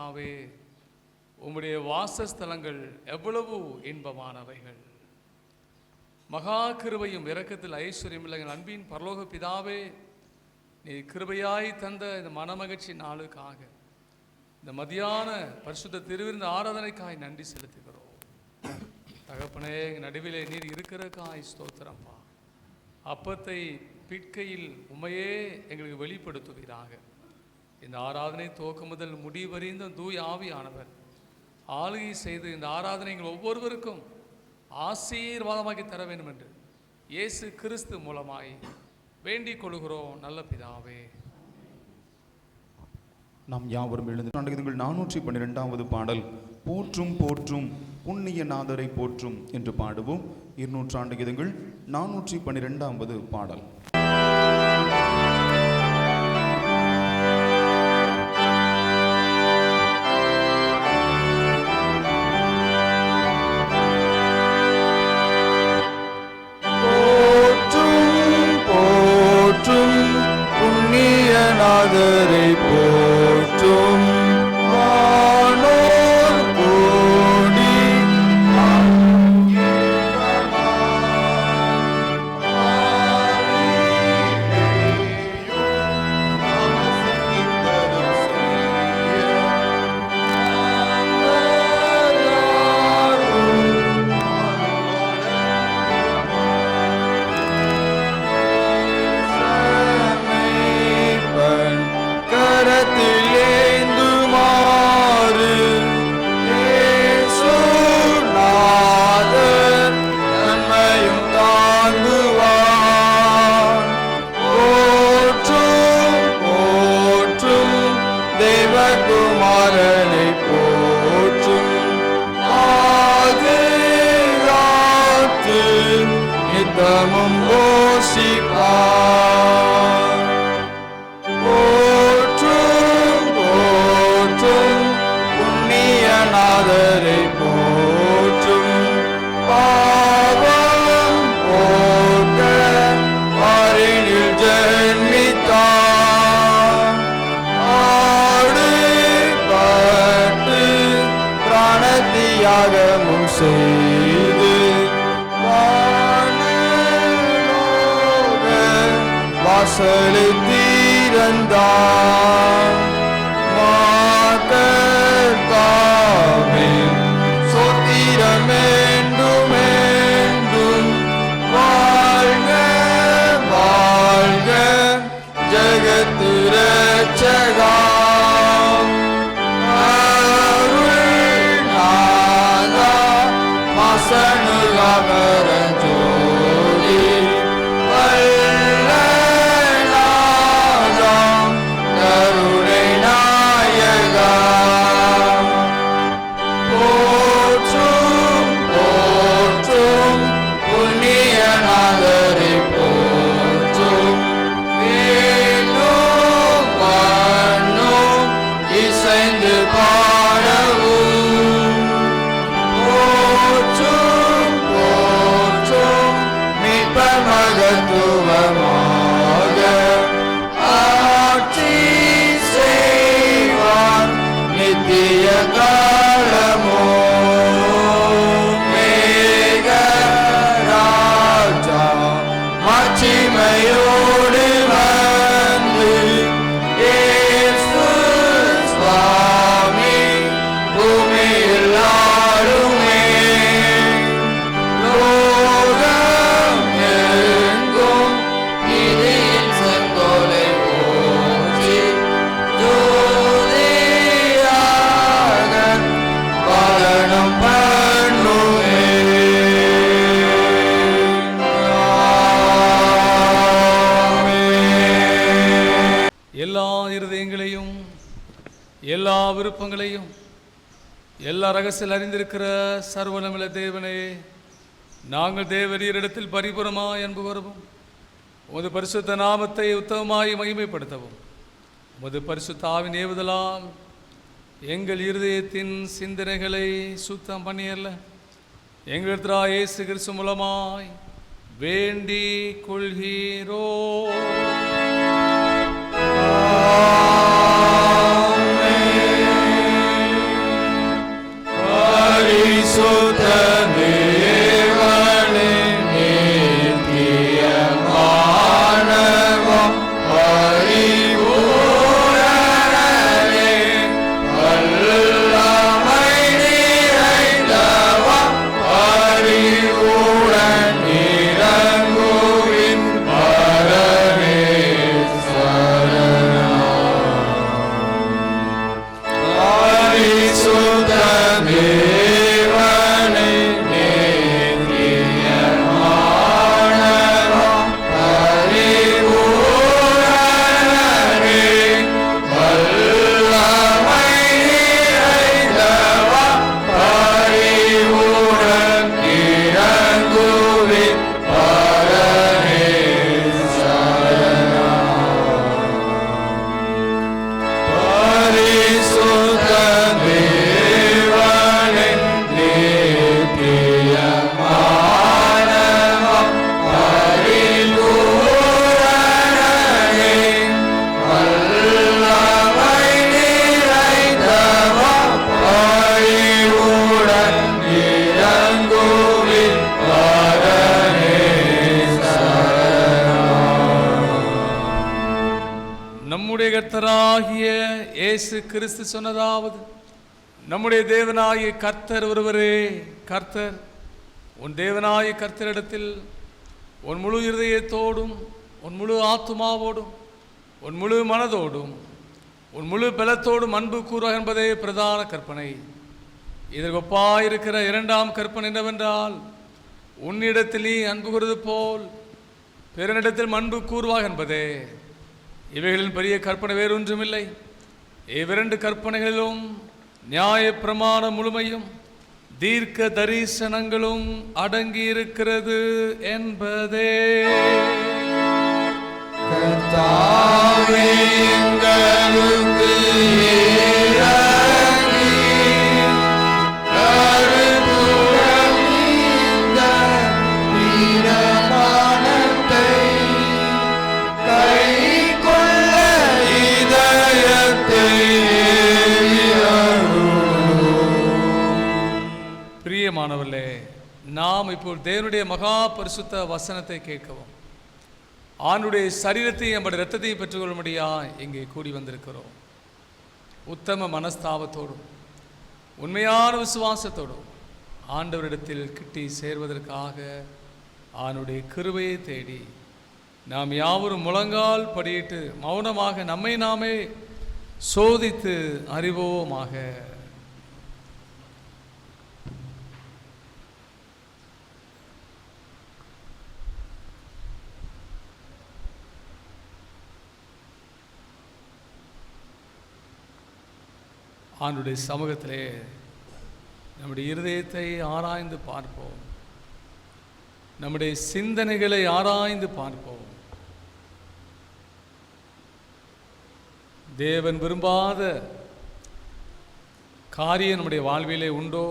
பிதாவே, உம்முடைய வாசஸ்தலங்கள் எவ்வளவு இன்பமானவைகள். மகா கிருபையும் இரக்கத்தில் ஐஸ்வர்யமுள்ள எங்கள் அன்பின் பரலோக பிதாவே, நீ கிருபையாய் தந்த இந்த மனமகிழ்ச்சி நாளுக்காக, இந்த மதியான பரிசுத்த திருவிருந்த ஆராதனைக்காய் நன்றி செலுத்துகிறோம். தகப்பனே, எங்கள் நடுவிலே நீர் இருக்கிறக்காய் ஸ்தோத்திரம்பா. அப்பத்தை பிட்கையில் உண்மையே எங்களுக்கு வெளிப்படுத்துவீராக. இந்த ஆராதனை துவக்கம் முதல் முடிவறிந்த தூய ஆவியானவர் ஆளுகை செய்து இந்த ஆராதனை எங்கள் ஒவ்வொருவருக்கும் ஆசீர்வாதமாக்கி தர வேண்டும் என்று இயேசு கிறிஸ்து மூலமாய் வேண்டிக் கொள்கிறோம் நல்ல பிதாவே. நாம் யாவரும் எழுந்து 412வது பாடல், போற்றும் போற்றும் புண்ணிய நாதரை போற்றும் என்று பாடுவோம். 200 கீதங்கள் 412வது பாடல். நாதரை போற்றும் வானோர் கோடி குமாரனை போற்றும் ஆதிராத்து நித்தமும் போஷிப்பார். போற்றும் போற்றும் புண்ணிய நாதரை போற்றும் பாவம் போக்க பாரினில் ஜென்மித்தார். தியாகமும் செய்து வானலோக வாசலை திறந்தார். மாகர்த்தாவின் சோத்திரம் என்றும் என்றும் வாழ்க வாழ்க ஜெகத்து ரட்சகா. சனுகரஞ்சோதி வல்லநாதம் கருணை நாயகா. போற்றும் போற்றும் புண்ணிய நாதரை போற்றும் வேணும் பண்ணும் இசைந்து பாடவும். மகத்துவமாக ஆட்சி செய்வார் நித்திய காலமோ. மேக ராஜா மாட்சிமையோடு வந்து இயேசு சுவாமி பூமியில் ஆளுமே. எல்லா இருதயங்களையும் எல்லா விருப்பங்களையும் எல்லா ரகசியம் அறிந்திருக்கிற சர்வநல தேவனே, நாங்கள் தேவரீரிடத்தில் பரிபூரணமாய் அன்பு கூறவும், உமது பரிசுத்த நாமத்தை உத்தமமாய் மகிமைப்படுத்தவும், உமது பரிசுத்த ஆவின் ஏவுதலால் எங்கள் இருதயத்தின் சிந்தனைகளை சுத்தம் பண்ணியல்ல எங்கள் இயேசு கிறிஸ்து மூலமாய் வேண்டிக் கொள்கிறோ. நம்முடைய கர்த்தராகிய இயேசு கிறிஸ்து சொன்னதாவது, நம்முடைய தேவனாகிய கர்த்தர் ஒருவரே கர்த்தர். உன் தேவனாகிய கர்த்தரிடத்தில் உன் முழு இருதயத்தோடும், உன் முழு ஆத்துமாவோடும், உன் முழு மனதோடும், உன் முழு பலத்தோடும் அன்பு கூறுவாய் என்பதே பிரதான கற்பனை. இதற்கு ஒப்பாயிருக்கிற இரண்டாம் கற்பனை என்னவென்றால், உன்னிடத்தில் நீ அன்பு கூறுவது போல் பிறனிடத்தில் அன்பு கூறுவாய் என்பதே. இவைகளின் பெரிய கற்பனை வேறொன்றுமில்லை. இவ்விரண்டு கற்பனைகளிலும் நியாய பிரமாண முழுமையும் தீர்க்க தரிசனங்களும் அடங்கியிருக்கிறது என்பதே. கர்த்தாவே எங்களுக்கு இரங்கி கருத்துடன் இந்த பிரமாணத்தை கைக்கொள்ள இதயத்தை பிரியமானவர்களே, நாம் இப்போ தேவனுடைய மகா பரிசுத்த வசனத்தை கேட்கவும், ஆண்டுடைய சரீரத்தையும் நம்முடைய இரத்தத்தையும் பெற்றுக்கொள்ளும்படியா இங்கே கூடி வந்திருக்கிறோம். உத்தம மனஸ்தாபத்தோடும் உண்மையான விசுவாசத்தோடும் ஆண்டவரிடத்தில் கிட்டி சேர்வதற்காக ஆண்டுடைய கிருபையை தேடி நாம் யாவரும் முழங்கால் படியிட்டு மௌனமாக நம்மை நாமே சோதித்து அறிவோமாக. ஆண்டுடைய சமூகத்திலே நம்முடைய இருதயத்தை ஆராய்ந்து பார்ப்போம், நம்முடைய சிந்தனைகளை ஆராய்ந்து பார்ப்போம். தேவன் விரும்பாத காரியம் நம்முடைய வாழ்விலே உண்டோ?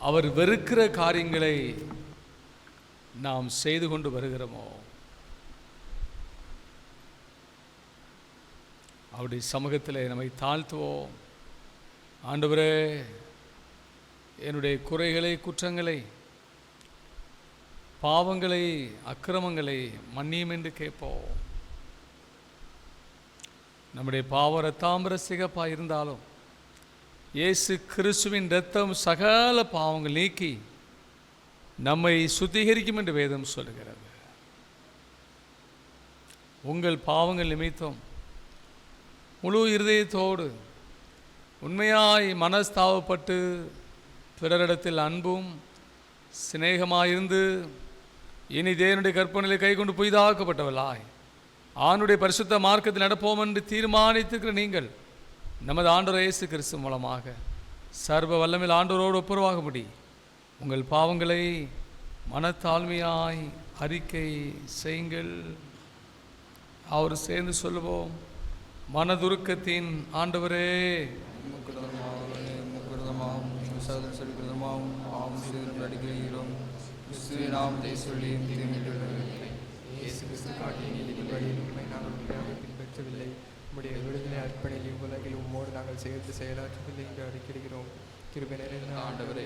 அவர் வெறுக்கிற காரியங்களை நாம் செய்து கொண்டு வருகிறோமோ? அவருடைய சமூகத்தில் நம்மை தாழ்த்துவோம். ஆண்டவரே, என்னுடைய குறைகளை, குற்றங்களை, பாவங்களை, அக்கிரமங்களை மன்னியும் என்று கேட்போம். நம்முடைய பாவம் இரத்தாம்பர சிகப்பாக இருந்தாலும் இயேசு கிறிஸ்துவின் இரத்தம் சகல பாவங்கள் நீக்கி நம்மை சுத்திகரிக்கும் என்று வேதம் சொல்கிறது. உங்கள் பாவங்கள் நிமித்தம் முழு இருதயத்தோடு உண்மையாய் மனஸ்தாபப்பட்டு பிறரிடத்தில் அன்பும் சிநேகமாயிருந்து இனி தேவனுடைய கற்பனையில் கை கொண்டு புதிதாக்கப்பட்டவளாய் ஆணுடைய பரிசுத்த மார்க்கத்தில் நடப்போம் என்று தீர்மானித்திருக்கிற நீங்கள் நமது ஆண்டவர் இயேசு கிறிஸ்து மூலமாக சர்வ வல்லமையில் ஆண்டவரோடு ஒப்புரவாகும்படி உங்கள் பாவங்களை மனத்தாழ்மையாய் அறிக்கை செய்யுங்கள். அவர் சேர்ந்து சொல்லுவோம். மனதுருக்கத்தின் ஆண்டவரே, பின்பற்றவில்லை. உம்முடைய விடுதலை அர்ப்பணியில் உலகில் உம்மோடு நாங்கள் சேர்த்து செயலாற்றவில்லை என்று அறிக்கிறோம். கிருபை நிறைந்த ஆண்டவரே,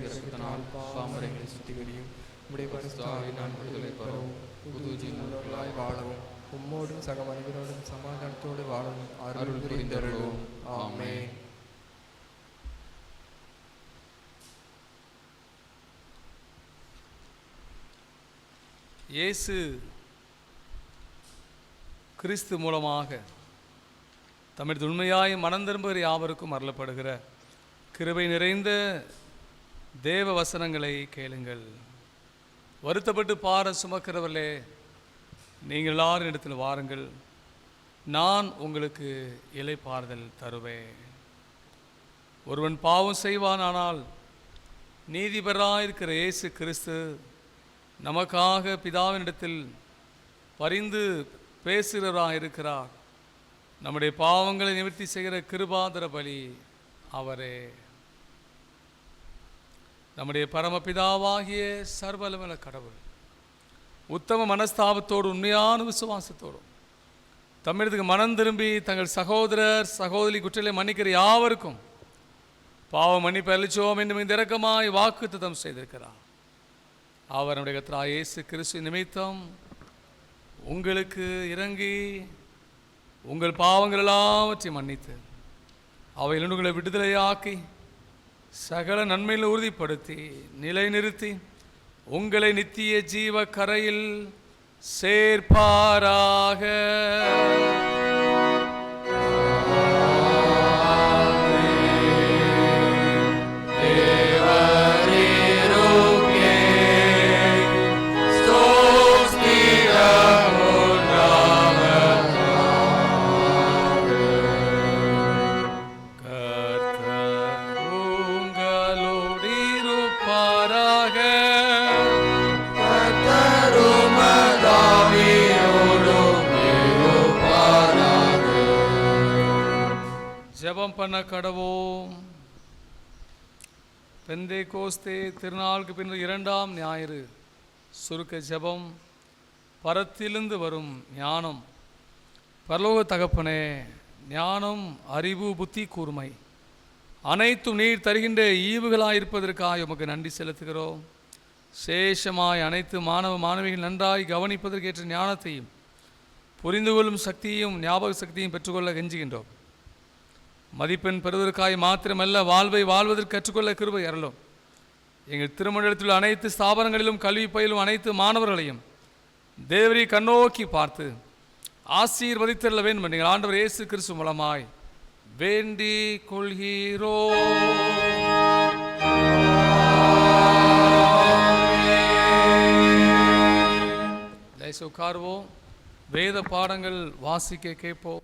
இரக்கத்தினால் பாவங்களை சுத்திகரியும். உம்முடைய பரிசுத்தாவி நான் விடுதலை பெறவும் புது ஜீவனுள்ளாய் வாழவும் உம்மோடும் சக மனிதரோடும் சமாதானத்தோடு வாழவும் அருள் புரிந்தருளும். ஆமென். இயேசு கிறிஸ்து மூலமாக தமிழ் உண்மையாய் மனம் திரும்புகிற யாவருக்கும் அருளப்படுகிற கிருபை நிறைந்த தேவ வசனங்களை கேளுங்கள். வருத்தப்பட்டு பார சுமக்கிறவர்களே, நீங்கள் எல்லாரும் இடத்தில் வாருங்கள், நான் உங்களுக்கு இளைப்பாறுதல் தருவேன். ஒருவன் பாவம் செய்வானானால் நீதிபராயிருக்கிற இயேசு கிறிஸ்து நமக்காக பிதாவினிடத்தில் பரிந்து பேசுகிறவராக இருக்கிறார். நம்முடைய பாவங்களை நிவர்த்தி செய்கிற கிருபாதர பலி அவரே. நம்முடைய பரமபிதாவாகிய சர்வவல்லமையுள்ள கடவுள் உத்தம மனஸ்தாபத்தோடு உண்மையான விசுவாசத்தோடும் தமிழத்துக்கு மனம் திரும்பி தங்கள் சகோதரர் சகோதரி குற்றலை மன்னிக்கிற யாவருக்கும் பாவ மன்னிப்பு அளிச்சோம் என்று இந்த இரக்கமாய் வாக்குத்தத்தம் செய்திருக்கிறார். அவர் நம்முடைய கர்த்தராகிய இயேசு கிறிஸ்து நிமித்தம் உங்களுக்கு இறங்கி உங்கள் பாவங்கள் எல்லாவற்றையும் மன்னித்து அவையில் உங்களை விடுதலையாக்கி சகல நன்மையில் உறுதிப்படுத்தி நிலைநிறுத்தி உங்களை நித்திய ஜீவ கரையில் சேர்ப்பாராக. ஜெபம் பண்ண கடவோம். பெந்தேகோஸ்தே திருநாளுக்கு பின்னர் 2ஆம் ஞாயிறு சுருக்க ஜெபம். பரத்திலிருந்து வரும் ஞானம். பரலோக தகப்பனே, ஞானம், அறிவு, புத்தி கூர்மை அனைத்தும் நீர் தருகின்ற ஈவுகளாயிருப்பதற்காக உமக்கு நன்றி செலுத்துகிறோம். சேஷமாய் அனைத்து மாணவ மாணவிகள் நன்றாய் கவனிப்பதற்கேற்ற ஞானத்தையும் புரிந்து கொள்ளும் சக்தியும் ஞாபக சக்தியும் பெற்றுக்கொள்ள கெஞ்சுகின்றோம். மதிப்பெண் பெறுவதற்காக மாத்திரமல்ல, வாழ்வை வாழ்வதற்கு கற்றுக்கொள்ள கிருபை அருளும். எங்கள் திருமணத்தில் அனைத்து ஸ்தாபனங்களிலும் கல்வி பயிலும் அனைத்து மாணவர்களையும் தேவரை கண்ணோக்கி பார்த்து ஆசீர்வதித்தருள வேண்டும். நீங்கள் ஆண்டவர் இயேசு கிறிஸ்து மூலமாய் வேண்டிக் கொள்கிறோம். உட்கார்வோம். வேத பாடங்கள் வாசிக்க கேட்போம்.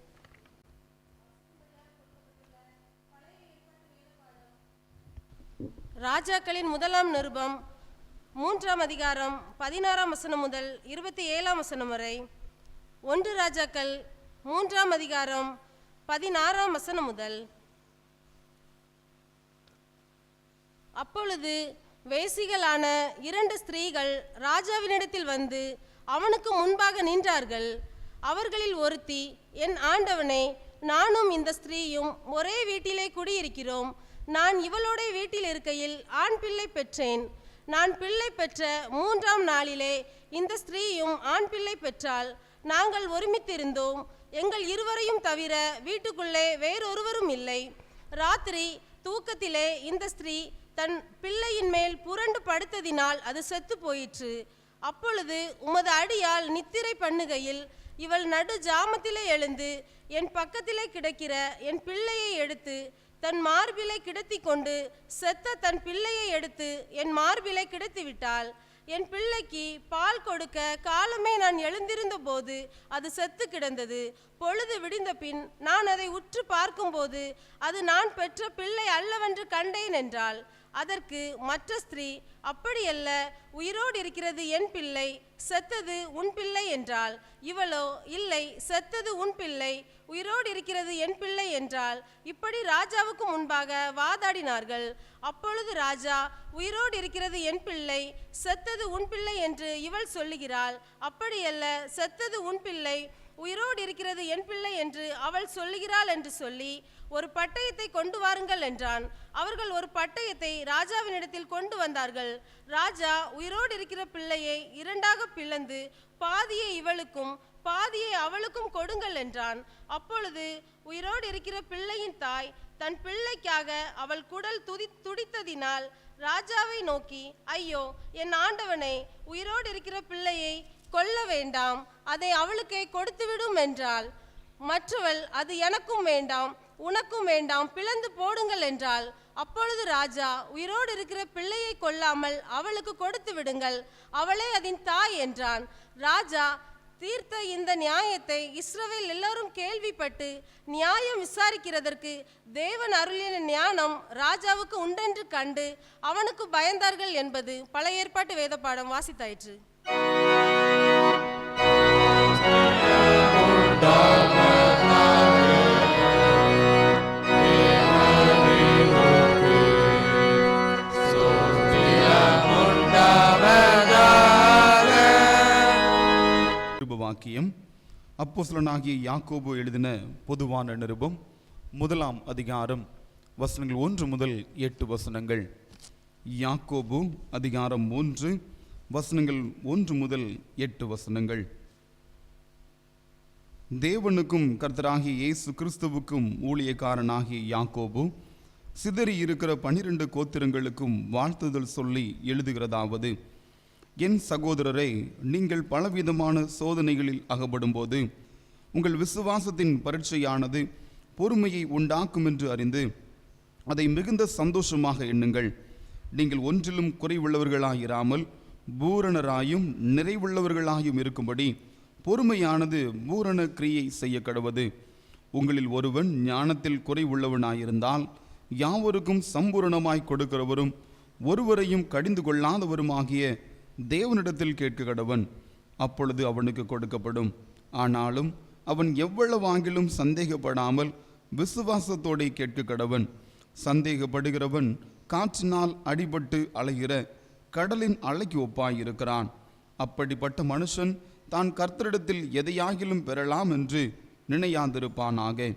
ராஜாக்களின் முதலாம் நிருபம் 3ஆம் அதிகாரம் 16ஆம் வசனம் முதல் 27ஆம் வசனம் வரை. 1 ராஜாக்கள் 3ஆம் அதிகாரம் 16ஆம் வசனம் முதல். அப்பொழுது வேசிகளான 2 ஸ்திரீகள் ராஜாவினிடத்தில் வந்து அவனுக்கு முன்பாக நின்றார்கள். அவர்களில் ஒருத்தி, என் ஆண்டவனே, நானும் இந்த ஸ்திரீயும் ஒரே வீட்டிலே குடியிருக்கிறோம். நான் இவளோட வீட்டில் இருக்கையில் ஆண் பிள்ளை பெற்றேன். நான் பிள்ளை பெற்ற 3ஆம் நாளிலே இந்த ஸ்திரீயும் ஆண் பிள்ளை பெற்றாள். நாங்கள் ஒருமித்திருந்தோம். எங்கள் இருவரையும் தவிர வீட்டுக்குள்ளே வேறொருவரும் இல்லை. ராத்திரி தூக்கத்திலே இந்த ஸ்திரீ தன் பிள்ளையின் மேல் புரண்டு படுத்ததினால் அது செத்து போயிற்று. அப்பொழுது உமது அடியால் நித்திரை பண்ணுகையில் இவள் நடு ஜாமத்திலே எழுந்து என் பக்கத்திலே கிடக்கிற என் பிள்ளையை எடுத்து தன் மார்பிலை கிடத்தி கொண்டு செத்த தன் பிள்ளையை எடுத்து என் மார்பிலை கிடத்தி விட்டாள். என் பிள்ளைக்கு பால் கொடுக்க காலமே நான் எழுந்திருந்த போது அது செத்து கிடந்தது. பொழுது விடிந்த பின் நான் அதை உற்று பார்க்கும்போது அது நான் பெற்ற பிள்ளை அல்லவென்று கண்டேன் என்றாள். அதற்கு மற்ற ஸ்திரீ, அப்படியல்ல, உயிரோடு இருக்கிறது என் பிள்ளை, செத்தது உன் பிள்ளை என்றாள். இவளோ, இல்லை, செத்தது உன் பிள்ளை, உயிரோடு இருக்கிறது என் பிள்ளை என்றாள். இப்படி ராஜாவுக்கு முன்பாக வாதாடினார்கள். அப்பொழுது ராஜா, உயிரோடு இருக்கிறது என் பிள்ளை, செத்தது உன் பிள்ளை என்று இவள் சொல்லுகிறாள். அப்படியல்ல, செத்தது உன் பிள்ளை, உயிரோடு இருக்கிறது என் பிள்ளை என்று அவள் சொல்லுகிறாள் என்று சொல்லி ஒரு பட்டயத்தை கொண்டு வாருங்கள் என்றான். அவர்கள் ஒரு பட்டயத்தை ராஜாவினிடத்தில் கொண்டு வந்தார்கள். ராஜா உயிரோடு இருக்கிற பிள்ளையை இரண்டாக பிளந்து பாதியை இவளுக்கும் பாதியை அவளுக்கும் கொடுங்கள் என்றான். அப்பொழுது உயிரோடு இருக்கிற பிள்ளையின் தாய் தன் பிள்ளைக்காக அவள் குடல் துடித்ததினால் ராஜாவை நோக்கி, ஐயோ என் ஆண்டவனே, உயிரோடு இருக்கிற பிள்ளையை கொல்ல வேண்டாம், அதை அவளுக்கே கொடுத்துவிடும் என்றாள். மற்றவள், அது எனக்கும் வேண்டாம் உனக்கும் வேண்டாம், பிளந்து போடுங்கள் என்றாள். அப்பொழுது ராஜா, உயிரோடு இருக்கிற பிள்ளையை கொல்லாமல் அவளுக்கு கொடுத்து விடுங்கள், அவளே அதன் தாய் என்றான். ராஜா தீர்த்த இந்த நியாயத்தை இஸ்ரவேல் எல்லோரும் கேள்விப்பட்டு நியாயம் விசாரிக்கிறதற்கு தேவன் அருளின ஞானம் ராஜாவுக்கு உண்டென்று கண்டு அவனுக்கு பயந்தார்கள் என்பது பழைய ஏற்பாட்டு வேத பாடம் வாசித்தாயிற்று. வாக்கியம் அப்போஸ்தலனாகிய யாக்கோபு எழுதின பொதுவான நிருபம் 1 அதிகாரம் வசனங்கள் 1 முதல் 8 வசனங்கள். யாக்கோபு அதிகாரம் 3 வசனங்கள் 1 முதல் 8 வசனங்கள். தேவனுக்கும் கர்த்தராகிய இயேசு கிறிஸ்துவுக்கும் ஊழியக்காரனாகிய யாக்கோபு சிதறி இருக்கிற 12 கோத்திரங்களுக்கும் வாழ்த்துதல் சொல்லி எழுதுகிறதாவது, என் சகோதரரை, நீங்கள் பலவிதமான சோதனைகளில் அகப்படும்போது உங்கள் விசுவாசத்தின் பரீட்சையானது பொறுமையை உண்டாக்கும் என்று அறிந்து அதை மிகுந்த சந்தோஷமாக எண்ணுங்கள். நீங்கள் ஒன்றிலும் குறைவுள்ளவர்களாயிராமல் பூரணராயும் நிறைவுள்ளவர்களாயும் இருக்கும்படி பொறுமையானது பூரண கிரியை செய்ய கடவது. உங்களில் ஒருவன் ஞானத்தில் குறைவுள்ளவனாயிருந்தால் யாவருக்கும் சம்பூரணமாய் கொடுக்கிறவரும் ஒருவரையும் கடிந்து கொள்ளாதவருமாகிய தேவனிடத்தில் கேட்க கடவன், அப்பொழுது அவனுக்கு கொடுக்கப்படும். ஆனாலும் அவன் எவ்வளவாகிலும் சந்தேகப்படாமல் விசுவாசத்தோடு கேட்க கடவன். சந்தேகப்படுகிறவன் காற்றினால் அடிபட்டு அலைகிற கடலின் அலைக்கு ஒப்பாயிருக்கிறான். அப்படிப்பட்ட மனுஷன் தான் கர்த்தரிடத்தில் எதையாகிலும் பெறலாம் என்று நினையாதிருப்பானாக.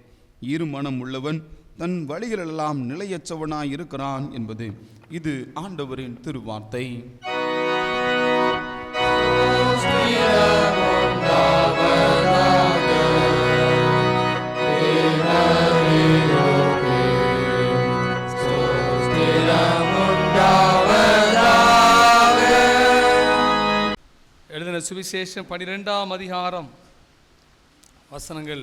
இருமனம் உள்ளவன் தன் வழிகளெல்லாம் நிலையற்றவனாயிருக்கிறான் என்பது இது ஆண்டவரின் திருவார்த்தை. எழுதின சுவிசேஷம் 12 அதிகாரம் வசனங்கள்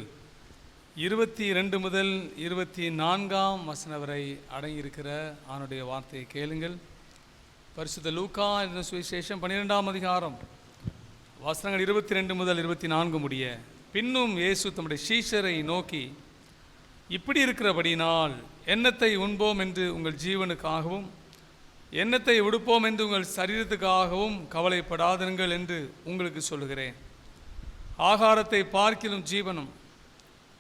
22 முதல் 24 வசனம் வரை அடங்கியிருக்கிற ஆண்டுடைய வார்த்தையை கேளுங்கள். பரிசுத்த லூக்கா எழுதின சுவிசேஷம் 12 அதிகாரம் வசனங்கள் 22 முதல் 24 முடிய. பின்னும் இயேசு தம்முடைய சீஷரை நோக்கி, இப்படி இருக்கிறபடினால் எண்ணத்தை உண்போம் என்று உங்கள் ஜீவனுக்காகவும் எண்ணத்தை உடுப்போம் என்று உங்கள் சரீரத்துக்காகவும் கவலைப்படாதீர்கள் என்று உங்களுக்கு சொல்லுகிறேன். ஆகாரத்தை பார்க்கிலும் ஜீவனும்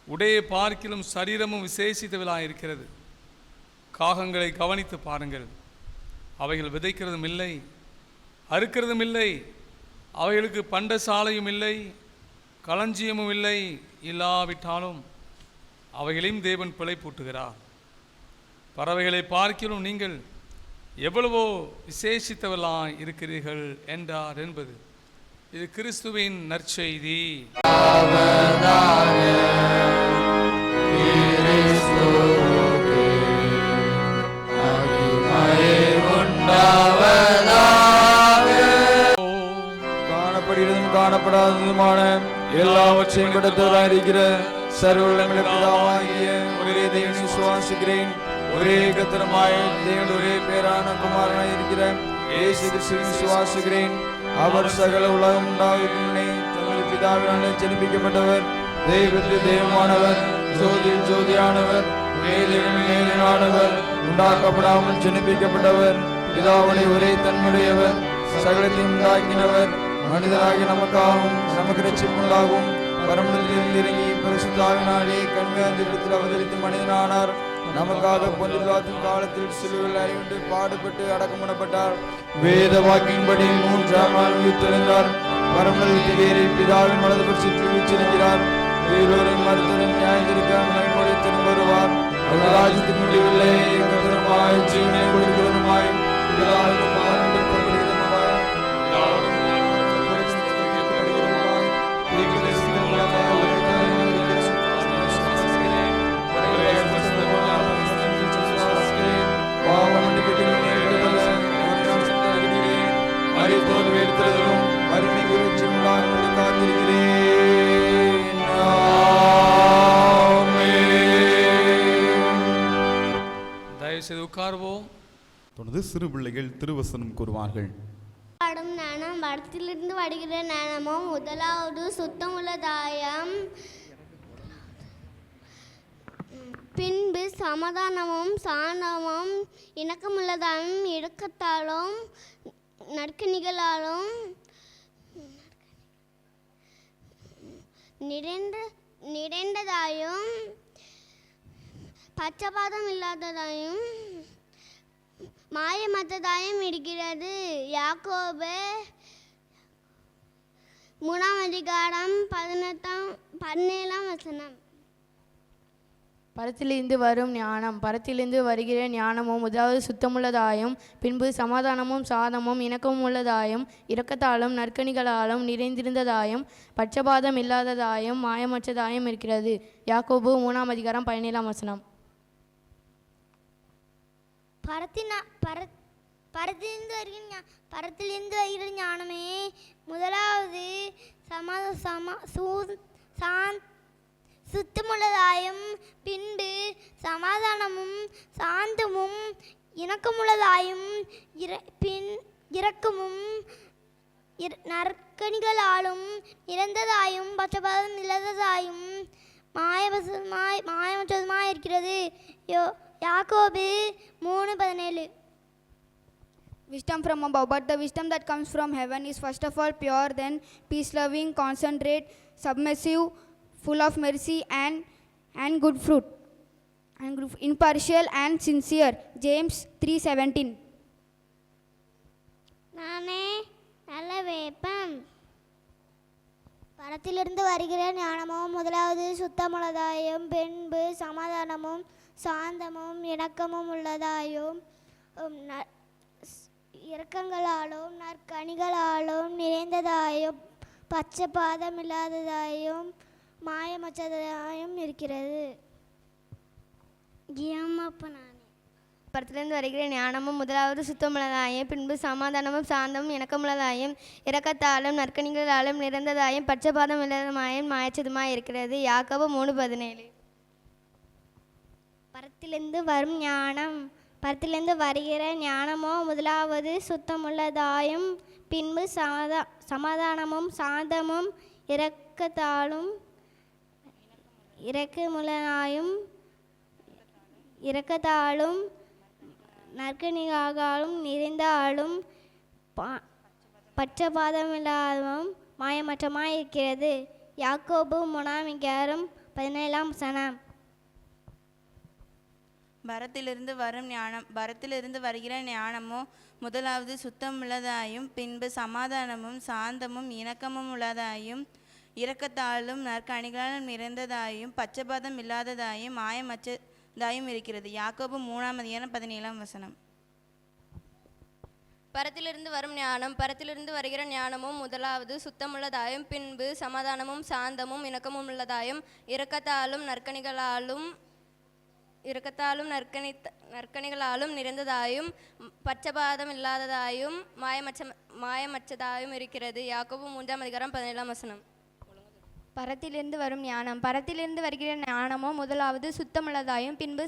உடையை பார்க்கிலும் சரீரமும் விசேஷித்தவளாயிருக்கிறது. காகங்களை கவனித்து பாருங்கள், அவைகள் விதைக்கிறதும் இல்லை, அறுக்கிறதும் இல்லை, அவைகளுக்கு பண்டசாலையும் இல்லை, களஞ்சியமும் இல்லை. இல்லாவிட்டாலும் அவைகளையும் தேவன் பிழைப்பூட்டுகிறார். பறவைகளை பார்க்கிலும் நீங்கள் எவ்வளவோ விசேஷித்தவர்களாய் இருக்கிறீர்கள் என்றார் என்பது இது கிறிஸ்துவின் நற்செய்தி. காணப்படாததுமான எல்லாவற்றையும் படைத்தவராயிருக்கிற சர்வவல்லமையுள்ள பிதாவாகிய ஒரே தேவனை விசுவாசிக்கிறேன். ஒரே கர்த்தருமாய் தேவன் ஒரே பேரான குமாரனாய் இருக்கிற இயேசு கிறிஸ்துவை விசுவாசிக்கிறேன். அவர் சகல உலகம் உண்டாவதற்கு முன்னே தங்கள் பிதாவினால் ஜெனிப்பிக்கப்பட்டவர், தெய்வத்தில் தெய்வமானவர், ஜோதியில் ஜோதியானவர், மேலானவர், உண்டாக்கப்படாமல் ஜெனிப்பிக்கப்பட்டவர், பிதாவுடைய ஒரே தன்மையுடையவர், சகலத்தையும் உண்டாக்கினவர், மனிதராகி நமக்காகவும் நமக்கு ரட்சிப்புண்டாகும் பரமண்டலத்தில் இறங்கி பரிசுத்தாவினாலே கன்னியாஸ்திரியில் அவதரித்து மனிதனானார். நமக்காக பொந்திய பிலாத்தின் காலத்தில் சிலுவையில் அறையுண்டு பாடுபட்டு அடக்கம் பண்ணப்பட்டார். வேத வாக்கின்படி 3ஆம் நாள் உயிர்த்தெழுந்தார். வரமளித்து வேறே பிதாவின் வலது பட்சத்தில் வீற்றிருக்கிறார். உயிரோரின் மருத்துவரின் நியாயத்திற்கு முறை திரும்ப வருவார். அவர் ராஜ்யத்தின் முடிவில்லை. கர்த்தருமாய் ஜீவனை கொடுக்கிறதுமாய் பிதாவின் குமாரன் கொடுக்கிறதுமாய் யாவரும் தயவுசெய்து உட்கார்வோம். தொடர்ந்து சிறு பிள்ளைகள் திருவசனம் கூறுவார்கள். பாடும் ஞானம் படத்திலிருந்து வருகிற ஞானமோ முதலாவது சுத்தமுள்ளதாயம், பின்பு சமாதானமும் சாந்தமும் இணக்கமுள்ளதாயும் இறக்கத்தாலும் நற்கனிகளாலும் நிறைந்ததாயும் பச்சபாதம் இல்லாததாயும் மாயமற்றதாயும் இருக்கிறது. யாக்கோபு 3:17. பரத்திலிருந்து வரும் ஞானம் பரத்திலிருந்து வருகிற ஞானமும் முதலாவது சுத்தமுள்ளதாயும், பின்பு சமாதானமும் சாந்தமும் இணக்கமும் உள்ளதாயும் இரக்கத்தாலும் நற்கனிகளாலும் நிறைந்திருந்ததாயும் பட்சபாதம் இல்லாததாயும் மாயமற்றதாயும் இருக்கிறது. யாக்கோபு 3:17. பரத்திலிருந்து வருகிற ஞானமே முதலாவது சுத்தமுள்ளதாயும், பின்பு சமாதானமும் சாந்தமும் இணக்கமுள்ளதாயும் இரக்கமும் நற்கனிகளாலும் நிறைந்ததாயும் பட்சபாதம் இல்லாததாயும் மாயமற்றதுமாய் இருக்கிறது. யாக்கோபு 3:17. Wisdom from above, but the wisdom that comes from heaven is first of all pure, then peace-loving, considerate, submissive, full of mercy and good fruit, impartial and sincere. James 3:17. நானே நல்ல வேப்பம். பரத்திலிருந்து வருகிற ஞானமோ முதலாவது சுத்தமுள்ளதாயும், பின்பு சமாதானமும் சாந்தமும் இணக்கமும் உள்ளதாயும் இரக்கங்களாலும் நற்கனிகளாலும் நிறைந்ததாயும் பட்சபாதம் இல்லாததாயும் மாயமற்றதாயும் இருக்கிறது. பரத்திலிருந்து வருகிற ஞானமும் முதலாவது சுத்தமுள்ளதாயும், பின்பு சமாதானமும் சாந்தமும் இணக்கமுள்ளதாயும் இரக்கத்தாலும் நற்கனிகளாலும் நிறைந்ததாயும் பட்சபாதம் இல்லாததாயும் மாயச்சதுமாய் இருக்கிறது. யாக்கோபு 3:17. பரத்திலிருந்து வருகிற ஞானமோ முதலாவது சுத்தமுள்ளதாயும், பின்பு சமாதானமும் சாந்தமும் இரக்கத்தாலும் நற்கனிகளாலும் நிறைந்தாலும் பட்சபாதமில்லாதவும் மாயமற்றமாய் இருக்கிறது. யாக்கோபு 3:17. பரத்திலிருந்து வருகிற ஞானமோ முதலாவது சுத்தமுள்ளதாயும், பின்பு சமாதானமும் சாந்தமும் இணக்கமும் உள்ளதாயும் இரக்கத்தாலும் நற்கனிகளாலும் நிறைந்ததாயும் பட்சபாதம் இல்லாததாயும் மாயமற்றதாயும் இருக்கிறது. யாக்கோபு 3:17. பரத்திலிருந்து வருகிற ஞானமும் முதலாவது சுத்தமுள்ளதாயும், பின்பு சமாதானமும் சாந்தமும் இணக்கமும் உள்ளதாயும் இரக்கத்தாலும் நற்கனிகளாலும் நிறைந்ததாயும் பட்சபாதம் இல்லாததாயும் மாயமற்றதாயும் இருக்கிறது. யாக்கோபு 3:17. பரத்திலிருந்து வருகிற ஞானமோ முதலாவது சுத்தமுள்ளதாயும், பின்பு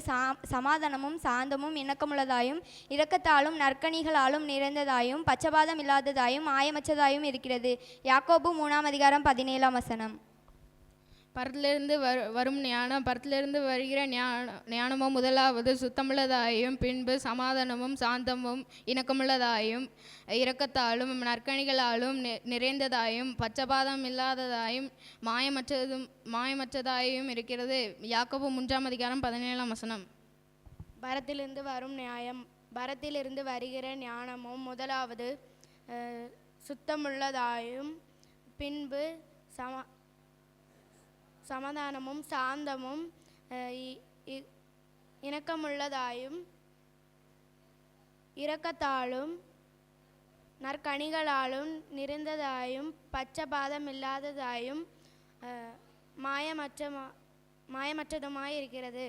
சமாதானமும் சாந்தமும் இணக்கமுள்ளதாயும் இரக்கத்தாலும் நற்கனிகளாலும் நிறைந்ததாயும் பட்சபாதம் இல்லாததாயும் மாயமற்றதாயும் இருக்கிறது. யாக்கோபு 3:17. பரத்திலிருந்து வருகிற ஞானமோ முதலாவது சுத்தமுள்ளதாயும், பின்பு சமாதானமும் சாந்தமும் இணக்கமுள்ளதாயும் இரக்கத்தாலும் நற்கனிகளாலும் நிறைந்ததாயும் பட்சபாதம் இல்லாததாயும் மாயமற்றதாயும் இருக்கிறது. யாக்கோபு 3:17. பரத்திலிருந்து வருகிற ஞானமோ முதலாவது சுத்தமுள்ளதாயும், பின்பு சமாதானமும் சாந்தமும் இணக்கமுள்ளதாயும் இரக்கத்தாலும் நற்கனிகளாலும் நிறைந்ததாயும் பட்சபாதம் இல்லாததாயும் மாயமற்றதுமாயிருக்கிறது.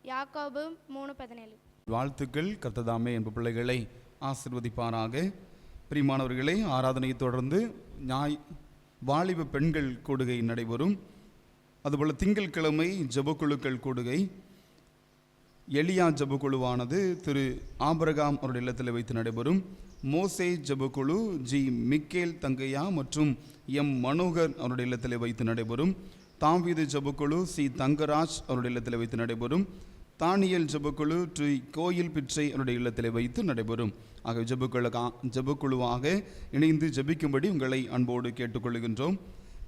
யாக்கோபு 3:17. வாழ்த்துக்கள். கர்த்ததாமே என்ப பிள்ளைகளை ஆசிர்வதிப்பாராக. பிரியமானவர்களே, ஆராதனையை தொடர்ந்து வாலிப பெண்கள் கூடுகை நடைபெறும். அதுபோல் திங்கட்கிழமை ஜெபக்குழுக்கள் கூடுகை. எலியா ஜெபக்குழுவானது திரு ஆபிரகாம் அவருடைய இல்லத்தில் வைத்து நடைபெறும். மோசே ஜெபக்குழு ஜி மிக்கேல் தங்கையா மற்றும் எம் மனோகர் அவருடைய இல்லத்தில் வைத்து நடைபெறும். தாவீது ஜெபக்குழு சி தங்கராஜ் அவருடைய இல்லத்தில் வைத்து நடைபெறும். தானியல் ஜெபக்குழு டி கோயில் பிச்சை அவருடைய இல்லத்தில் வைத்து நடைபெறும். ஆக ஜெபக்குழுவாக இணைந்து ஜெபிக்கும்படி உங்களை அன்போடு கேட்டுக்கொள்கின்றோம்.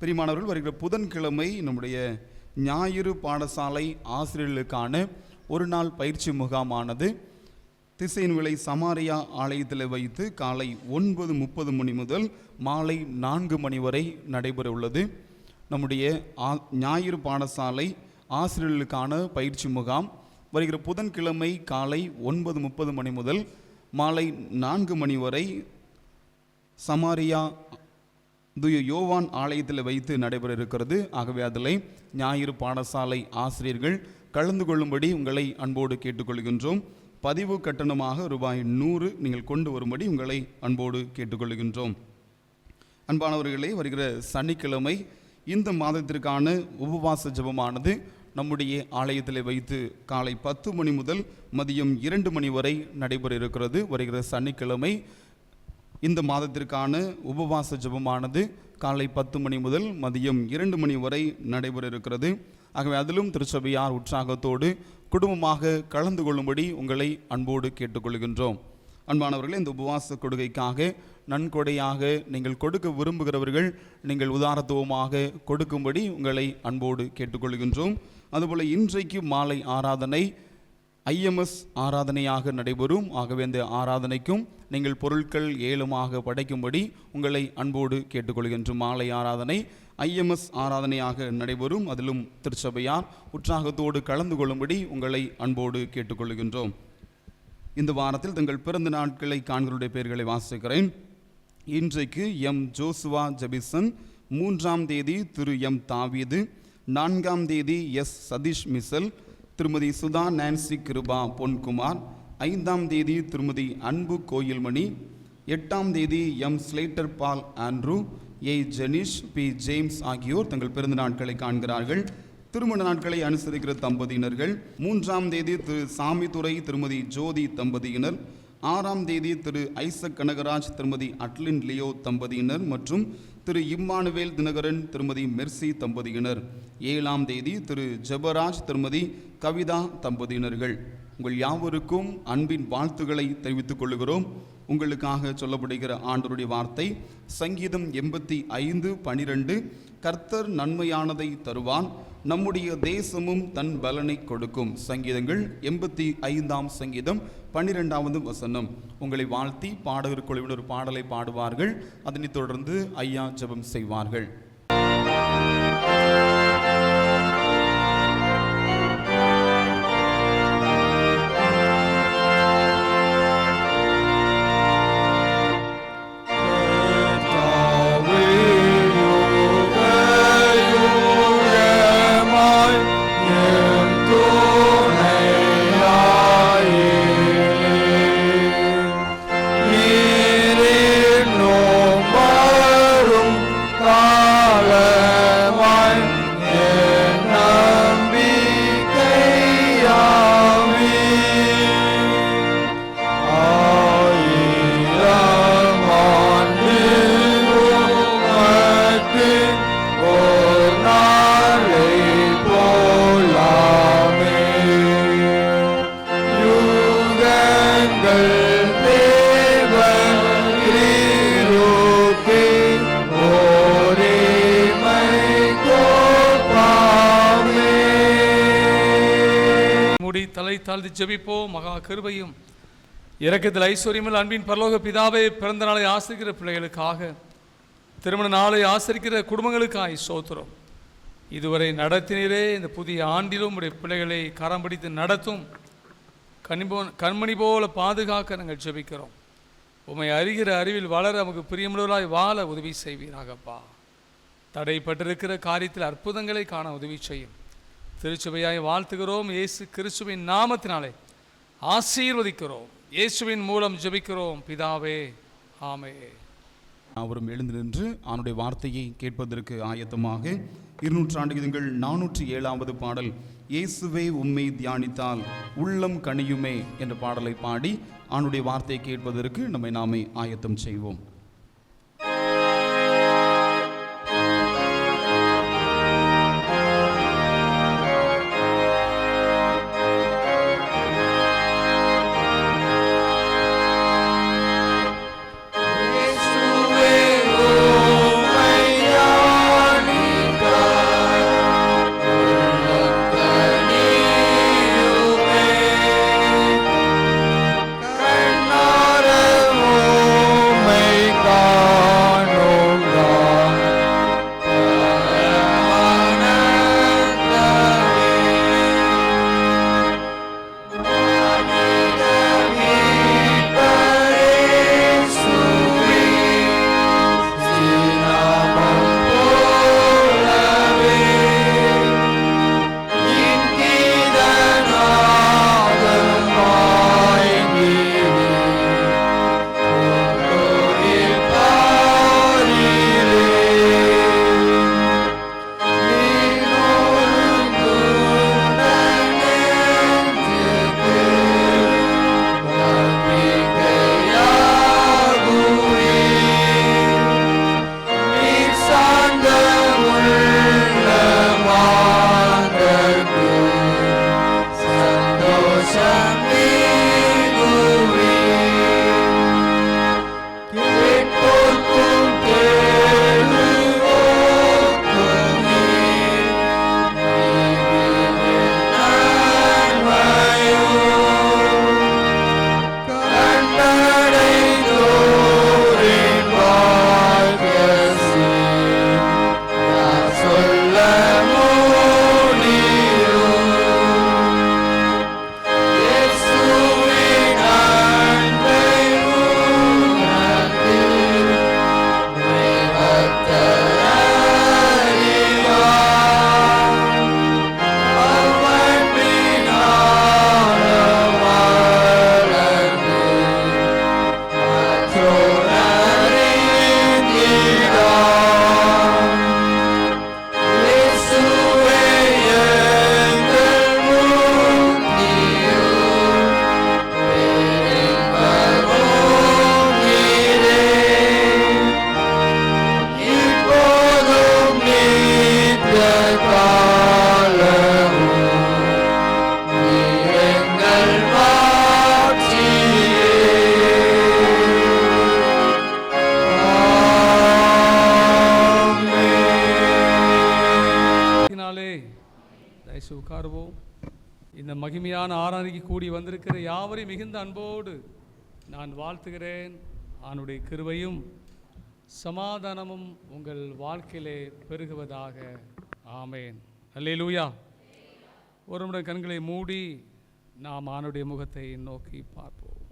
பிரியமானவர்கள், வருகிற புதன்கிழமை நம்முடைய ஞாயிறு பாடசாலை ஆசிரியர்களுக்கான ஒரு நாள் பயிற்சி முகாமானது திசையின் விலை சமாரியா ஆலயத்தில் வைத்து காலை 9:30 மணி முதல் மாலை 4 மணி வரை நடைபெற உள்ளது. நம்முடைய ஞாயிறு பாடசாலை ஆசிரியர்களுக்கான பயிற்சி முகாம் வருகிற புதன்கிழமை காலை 9:30 மணி முதல் மாலை 4 மணி வரை சமாரியா யோவான் ஆலயத்தில் வைத்து நடைபெற இருக்கிறது. ஆகவே அதில் ஞாயிறு பாடசாலை ஆசிரியர்கள் கலந்து கொள்ளும்படி உங்களை அன்போடு கேட்டுக்கொள்கின்றோம். பதிவு கட்டணமாக ரூபாய் 100 நீங்கள் கொண்டு வரும்படி உங்களை அன்போடு கேட்டுக்கொள்கின்றோம். அன்பானவர்களே, வருகிற சனிக்கிழமை இந்த மாதத்திற்கான உபவாச ஜெபமானது நம்முடைய ஆலயத்தில் வைத்து காலை 10 மணி முதல் மதியம் 2 மணி வரை நடைபெற இருக்கிறது. வருகிற சனிக்கிழமை இந்த மாதத்திற்கான உபவாச ஜெபமானது காலை 10 மணி முதல் மதியம் 2 மணி வரை நடைபெற இருக்கிறது. ஆகவே அதிலும் திருச்சபையார் உற்சாகத்தோடு குடும்பமாக கலந்து கொள்ளும்படி உங்களை அன்போடு கேட்டுக்கொள்கின்றோம். அன்பானவர்களே, இந்த உபவாச கொடுக்கைக்காக நன்கொடையாக நீங்கள் கொடுக்க விரும்புகிறவர்கள் நீங்கள் உதாரத்துவமாக கொடுக்கும்படி உங்களை அன்போடு கேட்டுக்கொள்கின்றோம். அதுபோல் இன்றைக்கு மாலை ஆராதனை IMS ஆராதனையாக நடைபெறும். ஆகவே இந்த ஆராதனைக்கும் நீங்கள் பொருட்கள் ஏலமாக படைக்கும்படி உங்களை அன்போடு கேட்டுக்கொள்கின்றோம். மாலை ஆராதனை IMS ஆராதனையாக நடைபெறும். அதிலும் திருச்சபையார் உற்சாகத்தோடு கலந்து கொள்ளும்படி உங்களை அன்போடு கேட்டுக்கொள்கின்றோம். இந்த வாரத்தில் தங்கள் பிறந்த நாட்களை காண்களுடைய பெயர்களை வாசிக்கிறேன். இன்றைக்கு எம் ஜோசுவா ஜெபிசன், 3ஆம் தேதி திரு எம் தாவீது, 4ஆம் தேதி எஸ் சதீஷ் மிசல், திருமதி சுதா நான்சி கிருபா பொன்குமார், 5ஆம் தேதி திருமதி அன்பு கோயில்மணி, 8ஆம் தேதி எம் ஸ்லேட்டர் பால் ஆண்ட்ரூ, ஏ ஜெனிஷ், பி ஜேம்ஸ் ஆகியோர் தங்கள் பிறந்த நாட்களை காண்கிறார்கள். திருமண நாட்களை அனுசரிக்கிற தம்பதியினர்கள்: 3ஆம் தேதி திரு சாமித்துறை திருமதி ஜோதி தம்பதியினர், 6ஆம் தேதி திரு ஐசக் கனகராஜ் திருமதி அட்லின் லியோ தம்பதியினர் மற்றும் திரு இம்மானுவேல் தினகரன் திருமதி மெர்சி தம்பதியினர், 7ஆம் தேதி திரு ஜெபராஜ் திருமதி கவிதா தம்பதியினர்கள். உங்கள் யாவருக்கும் அன்பின் வாழ்த்துக்களை தெரிவித்துக் கொள்கிறோம். உங்களுக்காக சொல்லப்படுகிற ஆண்டவருடைய வார்த்தை சங்கீதம் 85:12. கர்த்தர் நன்மையானதை தருவான், நம்முடைய தேசமும் தன் பலனை கொடுக்கும். சங்கீதங்கள் 85ஆம் சங்கீதம் 12வது வசனம். உங்களை வாழ்த்தி பாடகர் குழுவினர் ஒரு பாடலை பாடுவார்கள். அதனைத் தொடர்ந்து ஐயா ஜெபம் செய்வார்கள். தலை தாழ்த்தி ஜெபிப்போம். மகா கிருபையும் இரக்கத்தில் ஐஸ்வர்யமில் அன்பின் பரலோக பிதாவே, பிறந்த நாளை ஆசிரிக்கிற பிள்ளைகளுக்காக திருமண நாளை ஆசரிக்கிற குடும்பங்களுக்காய் ஸ்தோத்திரம். இதுவரை நடத்தினரே இந்த புதிய ஆண்டிலும் உடைய பிள்ளைகளை கரம் பிடித்து நடத்தும். கண்மணி போல பாதுகாக்க நாங்கள் ஜெபிக்கிறோம். உம்மை அறிகிற அறிவில் வளர நமக்கு பிரியமுள்ளவராய் வாழ உதவி செய்வீராகப்பா. தடைப்பட்டிருக்கிற காரியத்தில் அற்புதங்களை காண உதவி செய்யும். திருச்சபையாய் வாழ்த்துகிறோம். இயேசு கிறிஸ்துவின் நாமத்தினாலே ஆசீர்வதிக்கிறோம். இயேசுவின் மூலம் ஜெபிக்கிறோம் பிதாவே, ஆமென். அவரும் எழுந்து நின்று அவனுடைய வார்த்தையை கேட்பதற்கு ஆயத்தமாக 200 ஆண்டுகள் 407வது பாடல் இயேசுவே உம்மை தியானித்தால் உள்ளம் கனியுமே என்ற பாடலை பாடி அவனுடைய வார்த்தையை கேட்பதற்கு நம்மை நாமே ஆயத்தம் செய்வோம். உட்காருவோம். இந்த மகிமையான ஆராதனைக்கு கூடி வந்திருக்கிற யாவரையும் மிகுந்த அன்போடு நான் வாழ்த்துகிறேன். அவனுடைய கிருபையும் சமாதானமும் உங்கள் வாழ்க்கையிலே பெருகுவதாக. ஆமேன். அல்லேலூயா. ஒருமுறை கண்களை மூடி நாம் அவனுடைய முகத்தை நோக்கி பார்ப்போம்.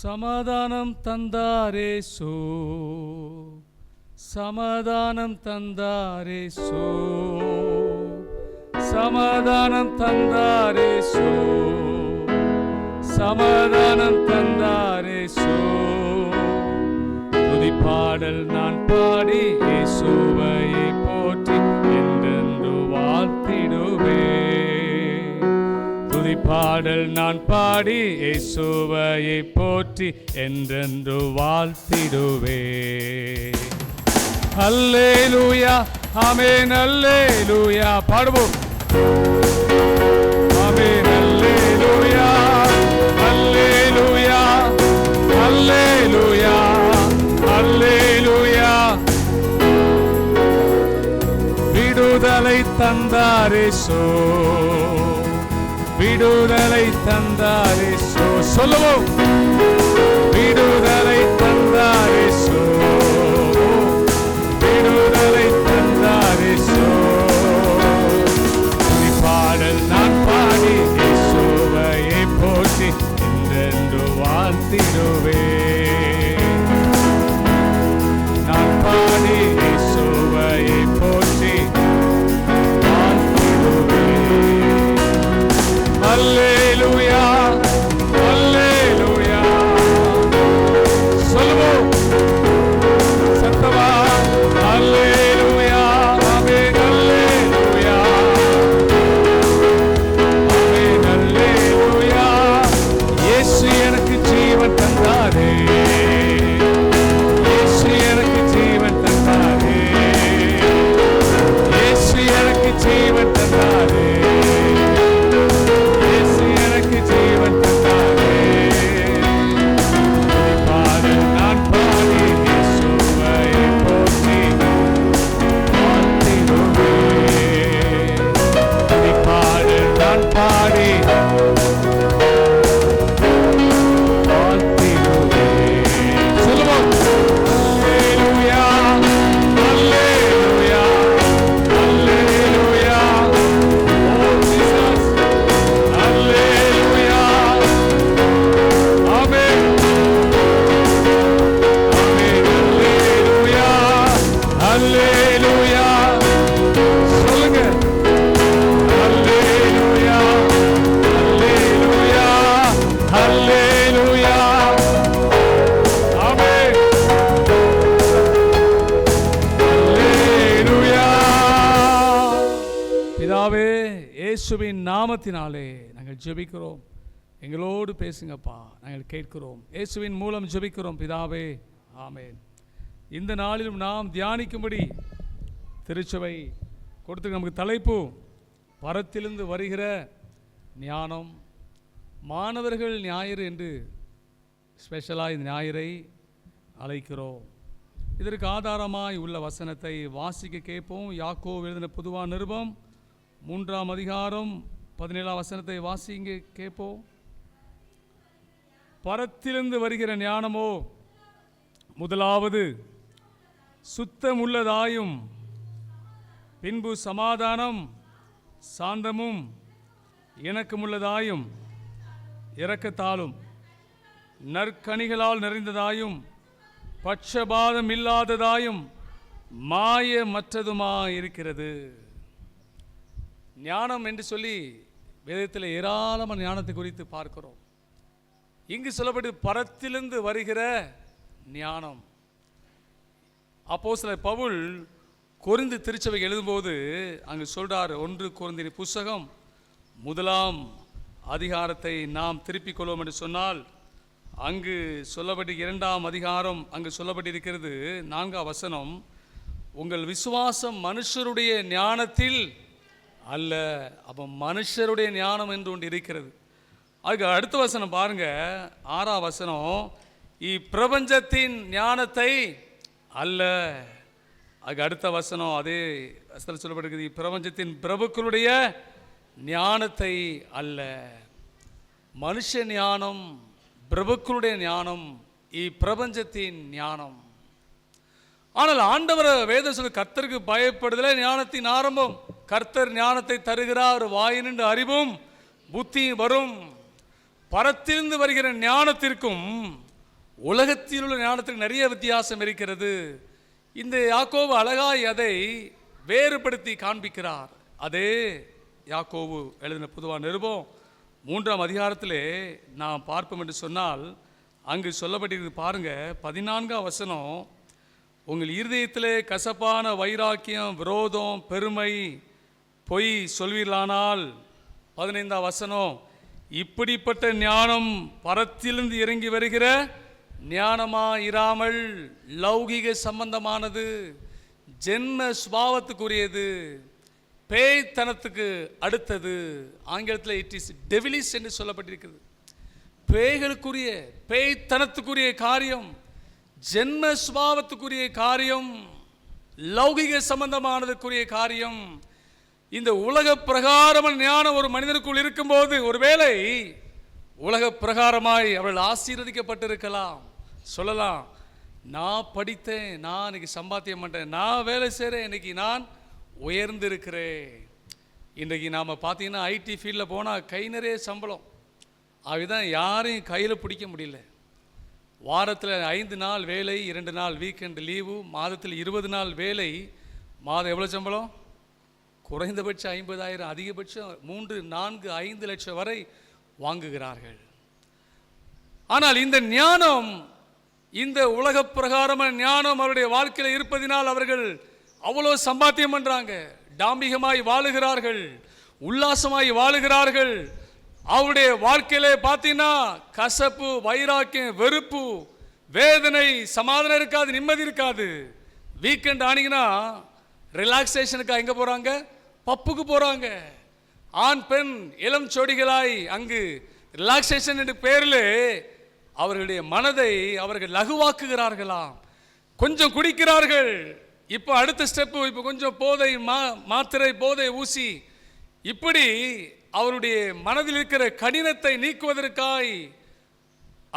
சமாதானம் தந்தாரேசு, சமாதானம் தந்தாரேசு, சமாதானம் தந்தாரேசு, சமாதானம் தந்தாரேசு. துதிப்பாடல் நான் பாடி இயேசுவையை போற்றி என்றென்று வாழ்த்திடுவே. துதிப்பாடல் நான் பாடி இயேசுவையை போற்றி என்றென்று வாழ்த்திடுவே. அல்லேலூயா, ஆமென், அல்லேலூயா. பாடுவோம். ஆமென், அல்லேலூயா, அல்லேலூயா, அல்லேலூயா, அல்லேலூயா. விடுதலை தந்தாரேசு, விடுதலை தந்தாரேசு. சொல்லுவோம். விடுதலை தந்தாரேசு, அல்லேலூயா அல்லேலூயா. சொல்லுவோம் சத்தமா அல்லேலூயா. ஆமென் அல்லேலூயா ஆமென் அல்லேலூயா. இயேசு எனக்கு ஜீவன் தந்தாரே, இயேசு எனக்கு ஜீவன் தந்தாரே, இயேசு எனக்கு ஜீவன் தந்தாரே, இயேசு எனக்கு ஜீவன் தந்தாரே. பாடு நான் பாடி இயேசுவை போற்றி வாழ்த்திடுவேன். பாடு நான் பாடி பிதாவே, இயேசுவின் நாமத்தினாலே நாங்கள் ஜெபிக்கிறோம். எங்களோடு பேசுங்கப்பா, நாங்கள் கேட்கிறோம். இயேசுவின் மூலம் ஜெபிக்கிறோம் பிதாவே, ஆமென். இந்த நாளிலும் நாம் தியானிக்கும்படி திருச்சபை கொடுத்து நமக்கு தலைப்பு பரத்திலிருந்து வருகிற ஞானம். மாணவர்கள் ஞாயிறு என்று ஸ்பெஷலாக இந்த ஞாயிறை அழைக்கிறோம். இதற்கு ஆதாரமாய் உள்ள வசனத்தை வாசிக்க கேட்போம். யாக்கோபு எழுதின பொதுவான நிருபம் 3ஆம் அதிகாரம் 17ஆம் வசனத்தை வாசிங்க கேட்போம். பரத்திலிருந்து வருகிற ஞானமோ முதலாவது சுத்தமுள்ளதாயும் பின்பு சமாதானம் சாந்தமும் இணக்கமுள்ளதாயும் இரக்கத்தாலும் நற்கனிகளால் நிறைந்ததாயும் பட்சபாதம் இல்லாததாயும் மாயமற்றதுமாயிருக்கிறது. ஞானம் என்று சொல்லி வேதத்தில் ஏராளமான ஞானத்தை குறித்து பார்க்கிறோம். இங்கு சொல்லப்பட்டு பரத்திலிருந்து வருகிற ஞானம். அப்போஸ்தலர் பவுல் கொரிந்து திருச்சபை எழுதும்போது அங்கு சொல்றார், 1 கொரிந்தியர் புஸ்தகம் 1ஆம் அதிகாரத்தை நாம் திருப்பிக் கொள்வோம் என்று சொன்னால், அங்கு சொல்லப்பட்டு 2ஆம் அதிகாரம் அங்கு சொல்லப்பட்டிருக்கிறது 4ஆம் வசனம், உங்கள் விசுவாசம் மனுஷருடைய ஞானத்தில் அல்ல. அப்போ மனுஷருடைய ஞானம் என்று ஒன்று இருக்கிறது. அதுக்கு அடுத்த வசனம் பாருங்க, 6ஆம் வசனம், இப்பிரபஞ்சத்தின் ஞானத்தை அல்ல. அதுக்கு அடுத்த வசனம் அதே வசனம் சொல்லப்பட்டிருக்கிறது, இப்பிரபஞ்சத்தின் பிரபுக்களுடைய ஞானத்தை அல்ல. மனுஷ ஞானம், பிரபுக்களுடைய ஞானம், இப்பிரபஞ்சத்தின் ஞானம். ஆனால் ஆண்டவர் வேதம் சொல்ல, கர்த்தருக்கு பயப்படுதலே ஞானத்தின் ஆரம்பம். கர்த்தர் ஞானத்தை தருகிறார், வாயினின்று அறிவும் புத்தி வரும். பரத்திலிருந்து வருகிற ஞானத்திற்கும் உலகத்தில் உள்ள ஞானத்திற்கு நிறைய வித்தியாசம் இருக்கிறது. இந்த யாக்கோபு அழகாய் அதை வேறுபடுத்தி காண்பிக்கிறார். அதே யாக்கோபு எழுதின பொதுவான நிருபம் 3ஆம் அதிகாரத்திலே நாம் பார்ப்போம் என்று சொன்னால், அங்கு சொல்லப்பட்டிருக்கு பாருங்க, 14ஆம் வசனம், உங்கள் இருதயத்திலே கசப்பான வைராக்கியம், விரோதம், பெருமை, பொய் சொல்வீர்களானால். 15ஆம் வசனம், இப்படிப்பட்ட ஞானம் பரத்திலிருந்து இறங்கி வருகிற ஞானமா இராமல் லௌகிக சம்பந்தமானது, ஜென்ம சுபாவத்துக்குரியது, பேய்த்தனத்துக்கு அடுத்தது. ஆங்கிலத்தில் இட் இஸ் டெவிலிஸ் என்று சொல்லப்பட்டிருக்கிறது. பேய்களுக்குரிய, பேய்த்தனத்துக்குரிய காரியம், ஜென்ம சுபாவத்துக்குரிய காரியம், லௌகிக சம்பந்தமானதுக்குரிய காரியம். இந்த உலக பிரகாரமான ஞானம் ஒரு மனிதனுக்குள் இருக்கும்போது, ஒருவேளை உலக பிரகாரமாய் அவர்கள் ஆசீர்வதிக்கப்பட்டிருக்கலாம். சொல்லலாம், நான் படித்தேன், நான் இன்னைக்கு சம்பாத்தியம் பண்ணுறேன், நான் வேலை செய்கிறேன், இன்னைக்கு நான் உயர்ந்திருக்கிறேன். இன்றைக்கு நாம் பார்த்தீங்கன்னா ஐடி ஃபீல்டில் போனால் கை நிறைய சம்பளம். அதுதான் யாரையும் கையில் பிடிக்க முடியல. வாரத்தில் 5 நாள் வேலை, 2 நாள் வீக்கெண்டு லீவு, மாதத்தில் 20 நாள் வேலை, மாதம் எவ்வளோ சம்பளம்? குறைந்தபட்சம் 50,000, அதிகபட்சம் 3, 4, 5 லட்சம் வரை வாங்குகிறார்கள். ஆனால் இந்த ஞானம், இந்த உலக பிரகாரமான ஞானம் அவருடைய வாழ்க்கையில் இருப்பதினால் அவர்கள் அவ்வளோ சம்பாத்தியம் பண்றாங்க, டாம்பிகமாய் வாழுகிறார்கள், உல்லாசமாய் வாழுகிறார்கள். அவருடைய வாழ்க்கையிலே பார்த்தீங்கன்னா கசப்பு, வைராக்கியம், வெறுப்பு, வேதனை, சமாதானம் இருக்காது, நிம்மதி இருக்காது. வீக்கெண்ட் ஆனீங்கன்னா ரிலாக்ஸேஷனுக்கு எங்கே போகிறாங்க? பப்புக்கு போகிறாங்க. ஆண் பெண் இளம் ஜோடிகளாய் அங்கு ரிலாக்ஸேஷன் என்ற பேரில் அவர்களுடைய மனதை அவர்கள் லகுவாக்குகிறார்களாம். கொஞ்சம் குடிக்கிறார்கள், இப்போ அடுத்த ஸ்டெப்பு, இப்போ கொஞ்சம் போதை மாத்திரை, போதை ஊசி, இப்படி அவருடைய மனதில் இருக்கிற கடினத்தை நீக்குவதற்காய்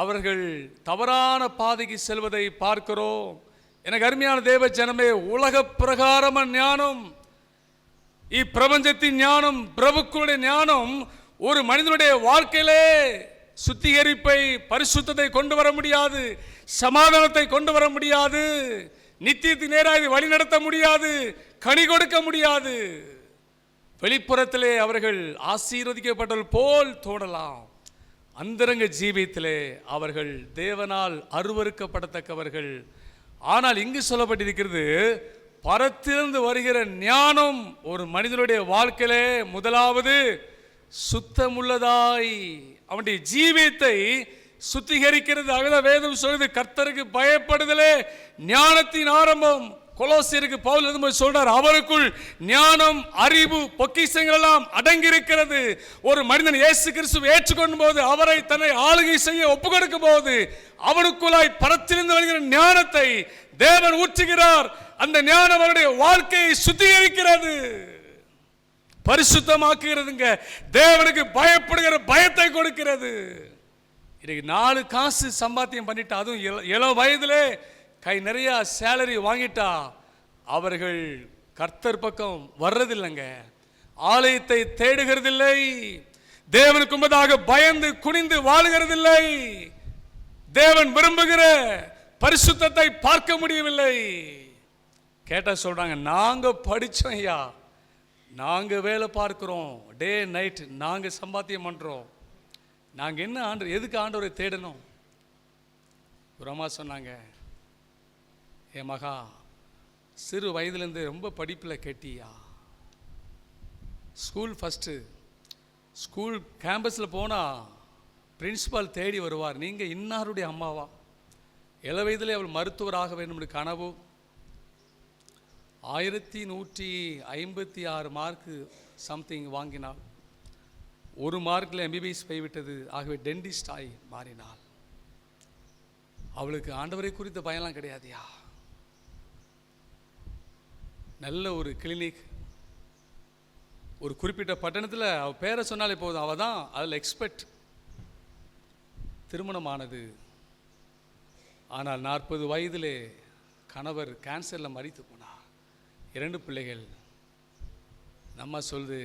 அவர்கள் தவறான பாதைக்கு செல்வதை பார்க்கிறோம். எனக்கு அருமையான தேவ ஜனமே, உலக பிரகாரமான ஞானம், இப்பிரபஞ்சத்தின் ஞானம், பிரபுக்களுடைய ஞானம் ஒரு மனிதனுடைய வாழ்க்கையிலே சுத்திகரிப்பை, பரிசுத்தத்தை கொண்டு வர முடியாது, சமாதானத்தை கொண்டு வர முடியாது, நித்தியத்தின் நேராக வழி நடத்த முடியாது, கனி கொடுக்க முடியாது. வெளிப்புறத்திலே அவர்கள் ஆசீர்வதிக்கப்பட்டவர்கள் போல் தோணலாம், அந்தரங்க ஜீவியத்திலே அவர்கள் தேவனால் அருவருக்கப்படத்தக்கவர்கள். ஆனால் இங்கு சொல்லப்பட்டிருக்கிறது, பரத்திலிருந்து வருகிற ஞானம் ஒரு மனிதனுடைய வாழ்க்கையிலே முதலாவது சுத்தமுள்ளதாய் அவனுடைய ஜீவியத்தை சுத்திகரிக்கிறது. அகல வேதம் சொல்லுது, கர்த்தருக்கு பயப்படுதலே ஞானத்தின் ஆரம்பம். கொலோசியருக்கு பவுல் எழுதும்போது சொல்றார், அவருக்குள் ஞானம், அறிவு, பொக்கிஷங்கள் எல்லாம் அடங்கி இருக்கிறது. ஒரு மனிதன் இயேசு கிறிஸ்துவை ஏற்றுக்கொள்ளும் போது, அவரை தன்னை ஆளுகை செய்ய ஒப்பு கொடுக்கும் போது, அவனுக்குள்ளாய் பரத்திலிருந்து வருகிற ஞானத்தை தேவன் ஊற்றுகிறார். அந்த ஞானம் அவருடைய வாழ்க்கையை சுத்திகரிக்கிறது, பரிசுத்தமாக்குகிறதுங்க. தேவனுக்கு பயப்படுகிற பயத்தை கொடுக்கிறது. இன்னைக்கு 4 காசு சம்பாத்தியம் பண்ணிட்டா, அதுவும் இளம் வயதிலே கை நிறைய சேலரி வாங்கிட்டா, அவர்கள் கர்த்தர் பக்கம் வர்றதில்லைங்க, ஆலயத்தை தேடுகிறதில்லை, தேவனுக்கு முன்பதாக பயந்து குனிந்து வாழுகிறதில்லை, தேவன் விரும்புகிற பரிசுத்தத்தை பார்க்க முடியவில்லை. கேட்டா சொல்றாங்க, நாங்க படிச்சோம் ஐயா, நாங்க வேலை பார்க்கிறோம், டே நைட் நாங்க சம்பாத்தியம் பண்றோம், நாங்க என்ன ஆண்டு எதுக்கு ஆண்டவரை தேடணும்? ஒரு அம்மா சொன்னாங்க, என் மகா சிறு வயதுலேருந்து ரொம்ப படிப்பில் கெட்டியா, ஸ்கூல் ஃபஸ்ட்டு, ஸ்கூல் கேம்பஸில் போனால் பிரின்சிபால் தேடி வருவார், நீங்கள் இன்னாருடைய அம்மாவா? இள வயதிலே அவள் மருத்துவராக வேண்டும் கனவு. 1156 மார்க்கு சம்திங் வாங்கினாள். 1 மார்க்கில் எம்பிபிஎஸ் போய்விட்டது. ஆகவே டென்டிஸ்ட் ஆகி மாறினாள். அவளுக்கு ஆண்டவரை குறித்த பயம்லாம் கிடையாதுயா. நல்ல ஒரு கிளினிக், ஒரு குறிப்பிட்ட பட்டணத்தில் அவள் பேரை சொன்னாலே போதும், அவள் தான் அதில் எக்ஸ்பர்ட். திருமணமானது. ஆனால் 40 வயதிலே கணவர் கேன்சரில் மரித்து போனார். 2 பிள்ளைகள். நம்ம சொல்லுது,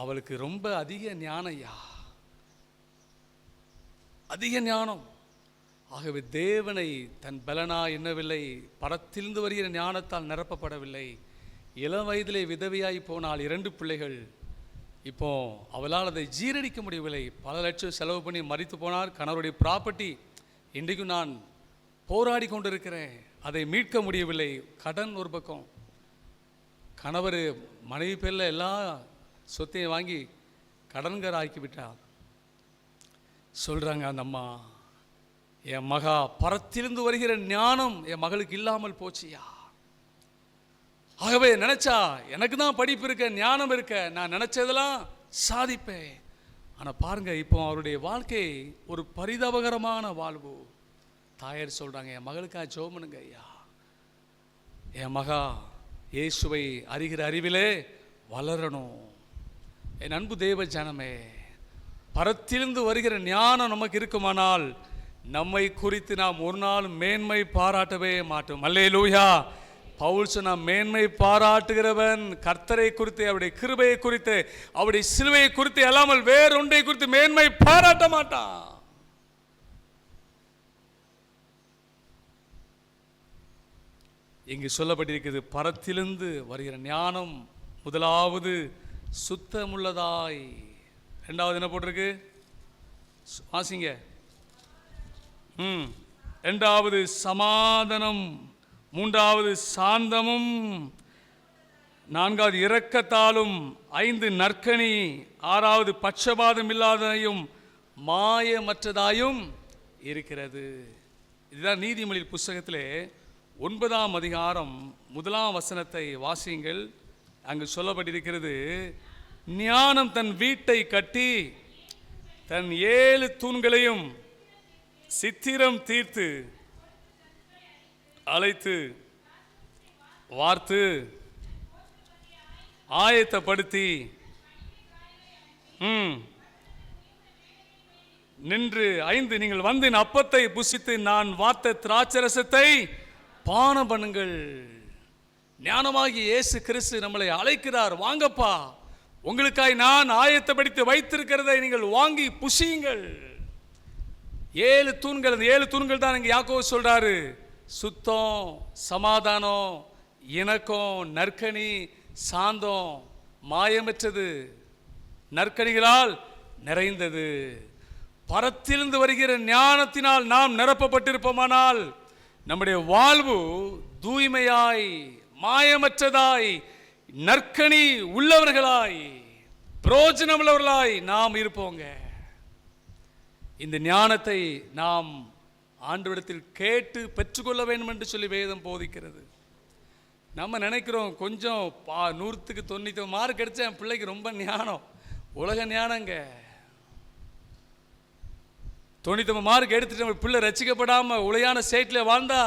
அவளுக்கு ரொம்ப அதிக ஞானம்யா, அதிக ஞானம். ஆகவே தேவனை தன் பலனா எண்ணவில்லை, பரத்திலிருந்து வருகிற ஞானத்தால் நிரப்பப்படவில்லை. இளம் வயதிலே விதவையாய் போனால் 2 பிள்ளைகள். இப்போ அவளால் அதை ஜீரணிக்க முடியவில்லை. பல லட்சம் செலவு பண்ணி மரித்து போனார். கணவருடைய ப்ராப்பர்ட்டி இன்றைக்கும் நான் போராடி கொண்டிருக்கிறேன், அதை மீட்க முடியவில்லை. கடன் ஒரு பக்கம், கணவர் மனைவி பேரில் எல்லா சொத்தையும் வாங்கி கடன்கார ஆக்கிவிட்டார். சொல்கிறாங்க அந்த அம்மா, என் மகா பரத்திலிருந்து வருகிற ஞானம் என் மகளுக்கு இல்லாமல் போச்சியா. ஆகவே நினச்சா எனக்கு தான் படிப்பு இருக்க, ஞானம் இருக்க, நான் நினச்சதெல்லாம் சாதிப்பேன். ஆனால் பாருங்க, இப்போ அவருடைய வாழ்க்கை ஒரு பரிதாபகரமான வாழ்வு. தாயார் சொல்கிறாங்க, என் மகளுக்காக ஜெபம் பண்ணுங்க ஐயா, என் மகா இயேசுவை அறிகிற அறிவிலே வளரணும். என் அன்பு தேவ ஜனமே, பரத்திலிருந்து வருகிற ஞானம் நமக்கு இருக்குமானால் நம்மை குறித்து நாம் ஒரு நாள் மேன்மை பாராட்டவே மாட்டோம். அல்லேலூயா. பவுல் சொன்ன, மேன்மை பாராட்டுகிறவன் கர்த்தரை குறித்து, அவருடைய கிருபையை குறித்து, அவருடைய சிலுவையை குறித்து அல்லாமல் வேறொன்றை குறித்து மேன்மை பாராட்ட மாட்டான். இங்கு சொல்லப்பட்டிருக்கிறது, பரத்திலிருந்து வருகிற ஞானம் முதலாவது சுத்தமுள்ளதாய். ரெண்டாவது என்ன போட்டிருக்கு? வாசிங்க. ரெண்டாவது சமாதானம், மூன்றாவது சாந்தமும், நான்காவது இரக்கத்தாலும், ஐந்து நற்கனி, ஆறாவது பட்சபாதம் இல்லாததையும் மாயமற்றதாயும் இருக்கிறது. இதுதான் நீதிமொழி புஸ்தகத்திலே 9ஆம் அதிகாரம் 1ஆம் வசனத்தை வாசியுங்கள். அங்கு சொல்லப்பட்டிருக்கிறது, ஞானம் தன் வீட்டை கட்டி தன் 7 தூண்களையும் சித்திரம் தீர்த்து அழைத்து வார்த்து ஆயத்தப்படுத்தி நின்று 5 நீங்கள் வந்து என் அப்பத்தை புசித்து நான் வார்த்த திராட்சரசத்தை பானம் பண்ணுங்கள். ஞானமாகி இயேசு கிறிஸ்து நம்மளை அழைக்கிறார், வாங்கப்பா, உங்களுக்காய் நான் ஆயத்தப்படுத்தி வைத்திருக்கிறதை நீங்கள் வாங்கி புசியுங்கள். 7 தூண்கள், அந்த 7 தூண்கள் தான் இங்கே யாக்கோபு சொல்றாரு. சுத்தம், சமாதானம், இணக்கம், நற்கனி, சாந்தம், மாயமற்றது, நற்கனிகளால் நிறைந்தது. பரத்திலிருந்து வருகிற ஞானத்தினால் நாம் நிரப்பப்பட்டிருப்போமானால் நம்முடைய வாழ்வு தூய்மையாய், மாயமற்றதாய், நற்கனி உள்ளவர்களாய், பிரயோஜனம் உள்ளவர்களாய் நாம் இருப்போங்க. இந்த ஞானத்தை நாம் ஆண்டவரிடத்தில் கேட்டு பெற்றுக்கொள்ள வேண்டும் என்று சொல்லி வேதம் போதிக்கிறது. நம்ம நினைக்கிறோம் கொஞ்சம் 100க்கு 90 மார்க் கிடைச்சா என் பிள்ளைக்கு ரொம்ப ஞானம், உலக ஞானங்க. 90 மார்க் எடுத்துட்டு நம்ம பிள்ளை ரசிக்கப்படாமல் உளையான ஸ்டேட்டில் வாழ்ந்தா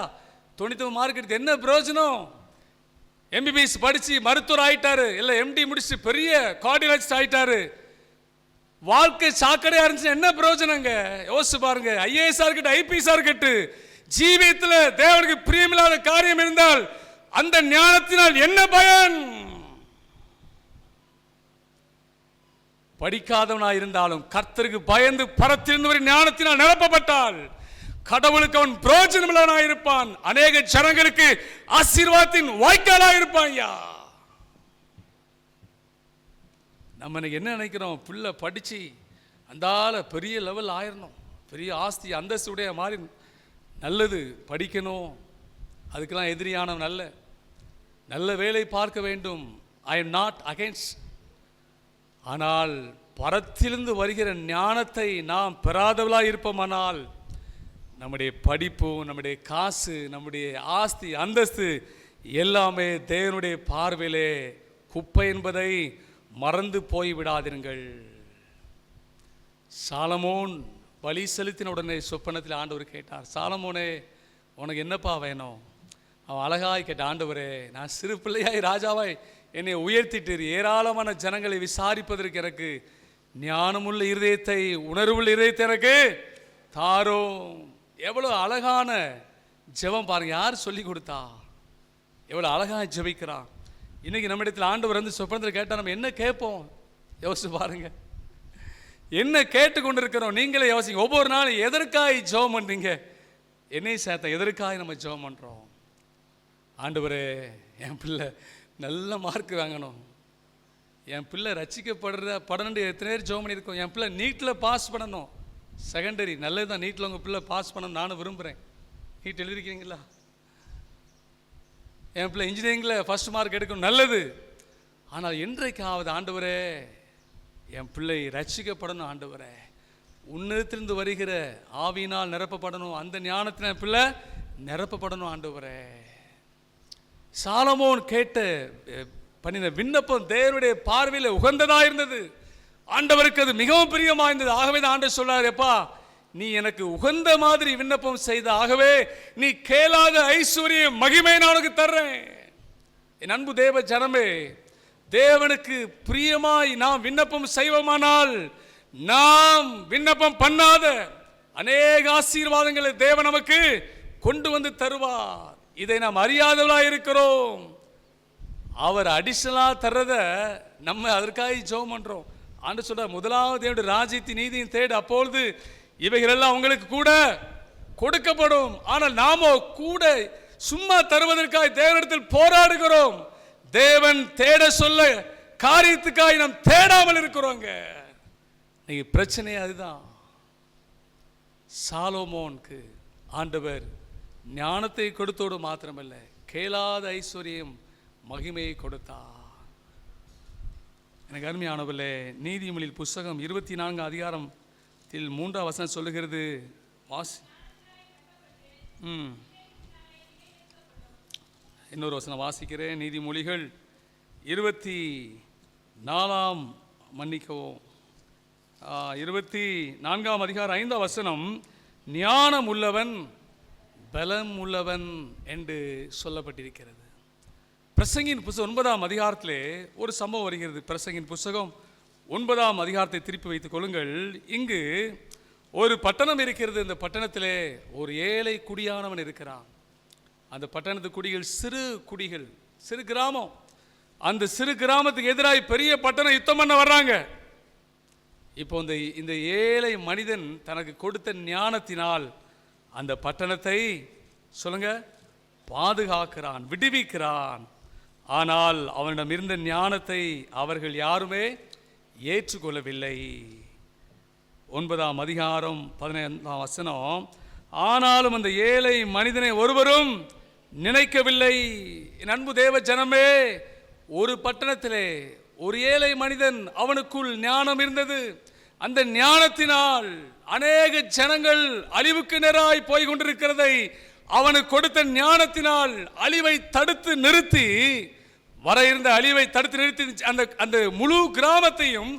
90 மார்க் எடுத்து என்ன பிரயோஜனம்? எம்பிபிஎஸ் படித்து மருத்துவர் ஆகிட்டாரு, இல்லை எம்டி முடிச்சு பெரிய கார்டியாலஜிஸ்ட் ஆகிட்டாரு, வாழ்க்கை சாக்கடையாக இருந்துச்சு, என்ன பிரயோஜனங்க? யோசிச்சு பாருங்க. ஐஏஎஸ்ஆ இருக்கட்டும், ஐபிஎஸ்ஆ இருக்கட்டும், ஜீவியத்தில் தேவனுக்கு பிரியமில்லாத காரியம் இருந்தால் அந்த ஞானத்தினால் என்ன பயன்? படிக்காதவனாக இருந்தாலும் கர்த்தருக்கு பயந்து பரத்திலிருந்து ஒரு ஞானத்தினால் நிரப்பப்பட்டால் கடவுளுக்கு அவன் பிரயோஜனமுள்ளவனாக இருப்பான். அநேக ஜனங்களுக்கு ஆசீர்வாதத்தின் வாய்க்காலாக இருப்பான். ஐயா, நம்ம என்ன நினைக்கிறோம்? பிள்ளை படித்து அந்தால பெரிய லெவல் ஆயிடணும், பெரிய ஆஸ்தி அந்தஸ்துடைய மாதிரி. நல்லது, படிக்கணும், அதுக்கெல்லாம் எதிரியானவன் அல்ல. நல்ல வேலை பார்க்க வேண்டும், ஐ எம் நாட் அகைன்ஸ்ட். ஆனால் பரத்திலிருந்து வருகிற ஞானத்தை நாம் பெறாதவளாக இருப்போமானால் நம்முடைய படிப்பு, நம்முடைய காசு, நம்முடைய ஆஸ்தி அந்தஸ்து எல்லாமே தேவனுடைய பார்வையிலே குப்பை என்பதை மறந்து போய்விடாதீர்கள். சாலமோன் பலி செலுத்தின உடனே சொப்பனத்தில் ஆண்டவர் கேட்டார், சாலமோனே உனக்கு என்னப்பா வேணும்? அவன் அழகாய் கேட்ட, ஆண்டவரே நான் சிறு பிள்ளையாய் ராஜாவாய் என்னை உயர்த்திட்டு ஏராளமான ஜனங்களை விசாரிப்பதற்கு எனக்கு ஞானமுள்ள இருதயத்தை, உணர்வுள்ள இருதயத்தை எனக்கு தாரும். எவ்வளோ அழகான ஜெபம் பாருங்க, யார் சொல்லி கொடுத்தா? எவ்வளோ அழகாக ஜெபிக்கிறான். இன்னைக்கு நம்ம இடத்துல ஆண்டவர் வந்து சொப்பனத்தில் கேட்டால் நம்ம என்ன கேட்போம்? யோசிச்சு பாருங்க, என்ன கேட்டுக்கொண்டு இருக்கிறோம்? நீங்களே யோசிங்க. ஒவ்வொரு நாளும் எதற்காய் ஜெபம் பண்ணுறீங்க? என்னை சேர்த்த எதற்காய் நம்ம ஜெபம் பண்ணுறோம்? ஆண்டவரே என் பிள்ளை நல்ல மார்க் வாங்கணும், என் பிள்ளை படணுண்டு எத்தனை பேர் ஜெபம் பண்ணியிருக்கோம். என் பிள்ளை நீட்டில் பாஸ் பண்ணணும், செகண்டரி நல்லது தான், நீட்டில் உங்கள் பிள்ளை பாஸ் பண்ணணும் நானும் விரும்புகிறேன். நீட் எழுதிருக்கீங்களா? என் பிள்ளை இன்ஜினியரிங்கில் ஃபர்ஸ்ட் மார்க் எடுக்கணும், நல்லது. ஆனால் என்றைக்காவது ஆண்டவரே என் பிள்ளை ரட்சிக்கப்படணும், ஆண்டவரே உன்னதத்திலிருந்து வருகிற ஆவியினால் நிரப்பப்படணும், அந்த ஞானத்தில் என் பிள்ளை நிரப்பப்படணும் ஆண்டவரே. சாலமோன் கேட்ட பண்ணின விண்ணப்பம் தேவனுடைய பார்வையில் உகந்ததாக இருந்தது. ஆண்டவருக்கு அது மிகவும் பிரியமாக இருந்தது. ஆகவே தான் ஆண்டவர் சொல்றார், எப்பா நீ எனக்கு உகந்த மாதிரி விண்ணப்பம் செய்த, ஆகவே நீ கேளாத ஐஸ்வர்ய மகிமை நான் உனக்கு தர்றேன். என் அன்பு தேவ ஜனமே, தேவனுக்கு பிரியமாய் நாம் விண்ணப்பம் செய்வோமானால் நாம் விண்ணப்பம் பண்ணாத அநேக ஆசீர்வாதங்களை தேவன் நமக்கு கொண்டு வந்து தருவார். இதை நாம் அறியாதவர்களாக இருக்கிறோம். அவர் அடிஷனலாக தர்றத நம்ம அதற்காக ஜெபம் பண்ணுறோம். ஆண்டு சொல்ற, முதலாவது தேவனுடைய ராஜ்யத்தின் நீதியின் தேடு, அப்பொழுது இவைகளெல்லாம் உங்களுக்கு கூட கொடுக்கப்படும். ஆனால் நாமோ கூட சும்மா தருவதற்காக தேவனிடத்தில் போராடுகிறோம். தேவன் தேட சொல்ல காரியத்துக்காக நாம் தேடாமல் இருக்கிறோங்க. நீங்க பிரச்சனை அதுதான். சாலோமோனுக்கு ஆண்டவர் ஞானத்தை கொடுத்தோடு மாத்திரமல்ல, கேளாத ஐஸ்வர்யம் மகிமையை கொடுத்தார். எனக்கு அருமையானவர்களே, நீதிமொழியில் புஸ்தகம் 24 அதிகாரத்தில் 3 வசனம் சொல்லுகிறது. வாசி. இன்னொரு வசனம் வாசிக்கிறேன். நீதிமொழிகள் 24 மன்னிக்கவும் 24 அதிகாரம் 5 வசனம், ஞானம் உள்ளவன் பலம் உள்ளவன் என்று சொல்லப்பட்டிருக்கிறது. பிரசங்கின் புஸ்தகம் 9 அதிகாரத்திலே ஒரு சம்பவம் வருகிறது. பிரசங்கின் புஸ்தகம் 9 அதிகாரத்தை திருப்பி வைத்துக் கொள்ளுங்கள். இங்கு ஒரு பட்டணம் இருக்கிறது. இந்த பட்டணத்திலே ஒரு ஏழை குடியானவன் இருக்கிறான். அந்த பட்டணத்து குடிகள் சிறு குடிகள், சிறு கிராமம். அந்த சிறு கிராமத்துக்கு எதிராக பெரிய பட்டணம் யுத்தம் பண்ண வர்றாங்க. இப்போ இந்த ஏழை மனிதன் தனக்கு கொடுத்த ஞானத்தினால் அந்த பட்டணத்தை சொல்லுங்க பாதுகாக்கிறான், விடுவிக்கிறான். ஆனால் அவனிடம் இருந்த ஞானத்தை அவர்கள் யாருமே ஏற்றுக்கொள்ளவில்லை. 9 அதிகாரம் 15 வசனம், ஆனாலும் அந்த ஏழை மனிதனை ஒருவரும் நினைக்கவில்லை. என் அன்பு தேவ ஜனமே, ஒரு பட்டணத்திலே ஒரு ஏழை மனிதன், அவனுக்குள் ஞானம் இருந்தது. அந்த ஞானத்தினால் அநேக ஜனங்கள் அழிவுக்கு நேராய் போய் கொண்டிருக்கிறதை, அவனுக்கு கொடுத்த ஞானத்தினால் அழிவை தடுத்து நிறுத்தி, வர இருந்த அழிவை தடுத்து நிறுத்தி அந்த முழு கிராமத்தையும்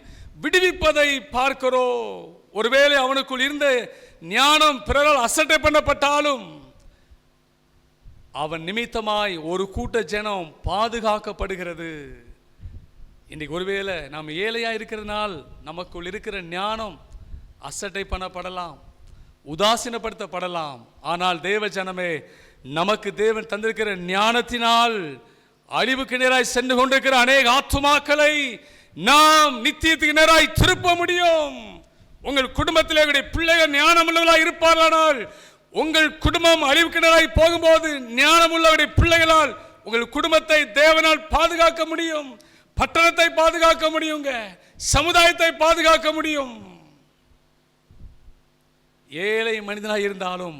விடுவிப்பதை பார்க்கிறோம். ஒருவேளை அவனுக்குள் இருந்த ஞானம் பிறரால் அசட்டை பண்ணப்பட்டாலும் அவன் நிமித்தமாய் ஒரு கூட்ட ஜனம் பாதுகாக்கப்படுகிறது. இன்னைக்கு ஒருவேளை நாம் ஏழையா இருக்கிறதுனால் நமக்குள் இருக்கிற ஞானம் அசட்டை பண்ணப்படலாம், உதாசீனப்படுத்தப்படலாம். ஆனால் தேவ ஜனமே, நமக்கு தேவன் தந்திருக்கிற ஞானத்தினால் அழிவுக்கு நேராய் சென்று கொண்டிருக்கிற அநேக ஆத்துமாக்களை நாம் நித்தியத்துக்கு நேராய் திருப்ப முடியும். உங்கள் குடும்பத்திலே பிள்ளைகள் ஞானம் உள்ளவர்களாக இருப்பார்களானால், உங்கள் குடும்பம் அழிவுக்கு நேராய் போகும்போது ஞானம் உள்ளவருடைய பிள்ளைகளால் உங்கள் குடும்பத்தை தேவனால் பாதுகாக்க முடியும், பட்டணத்தை பாதுகாக்க முடியுங்க, சமுதாயத்தை பாதுகாக்க முடியும். ஏழை மனிதனாக இருந்தாலும்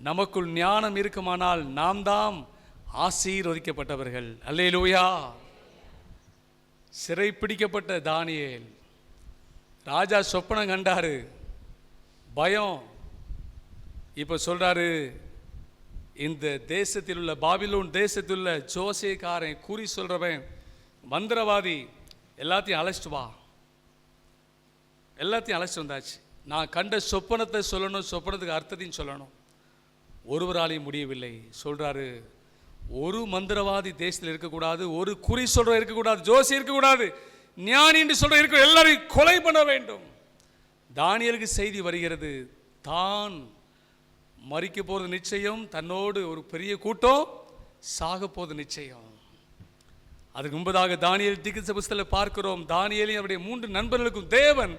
நமக்குள் ஞானம் இருக்குமானால் நாம் தான் ஆசீர்வதிக்கப்பட்டவர்கள். அல்லேலூயா. சிறை பிடிக்கப்பட்ட தானியேல், ராஜா சொப்பனம் கண்டாரு, பயம். இப்ப சொல்றாரு, இந்த தேசத்தில் உள்ள பாபிலோன் தேசத்தில் உள்ள ஜோசியக்காரன், குறி சொல்றவன், மந்திரவாதி, எல்லாத்தையும் அழைச்சிட்டு வா. எல்லாத்தையும் அழைச்சிட்டு வந்தாச்சு. நான் கண்ட சொப்பனத்தை சொல்லணும், சொப்பனத்துக்கு அர்த்தத்தையும் சொல்லணும். ஒருவராலையும் முடியவில்லை. சொல்றாரு, ஒரு மந்திரவாதி தேசத்தில் இருக்கக்கூடாது, ஒரு குறி சொல்ற இருக்கக்கூடாது, ஜோசி இருக்கக்கூடாது, ஞானி என்று சொல்ற இருக்க, எல்லாரையும் கொலை பண்ண வேண்டும். தானியேலுக்கு செய்தி வருகிறது, தான் மரிக்க போறது நிச்சயம், தன்னோடு ஒரு பெரிய கூட்டம் சாக போது நிச்சயம். அதுக்கு முன்பதாக தானியேல் தீர்க்கதரிசி புஸ்தகத்தில் பார்க்கிறோம், தானியேலையும் அவருடைய 3 நண்பர்களுக்கும் தேவன்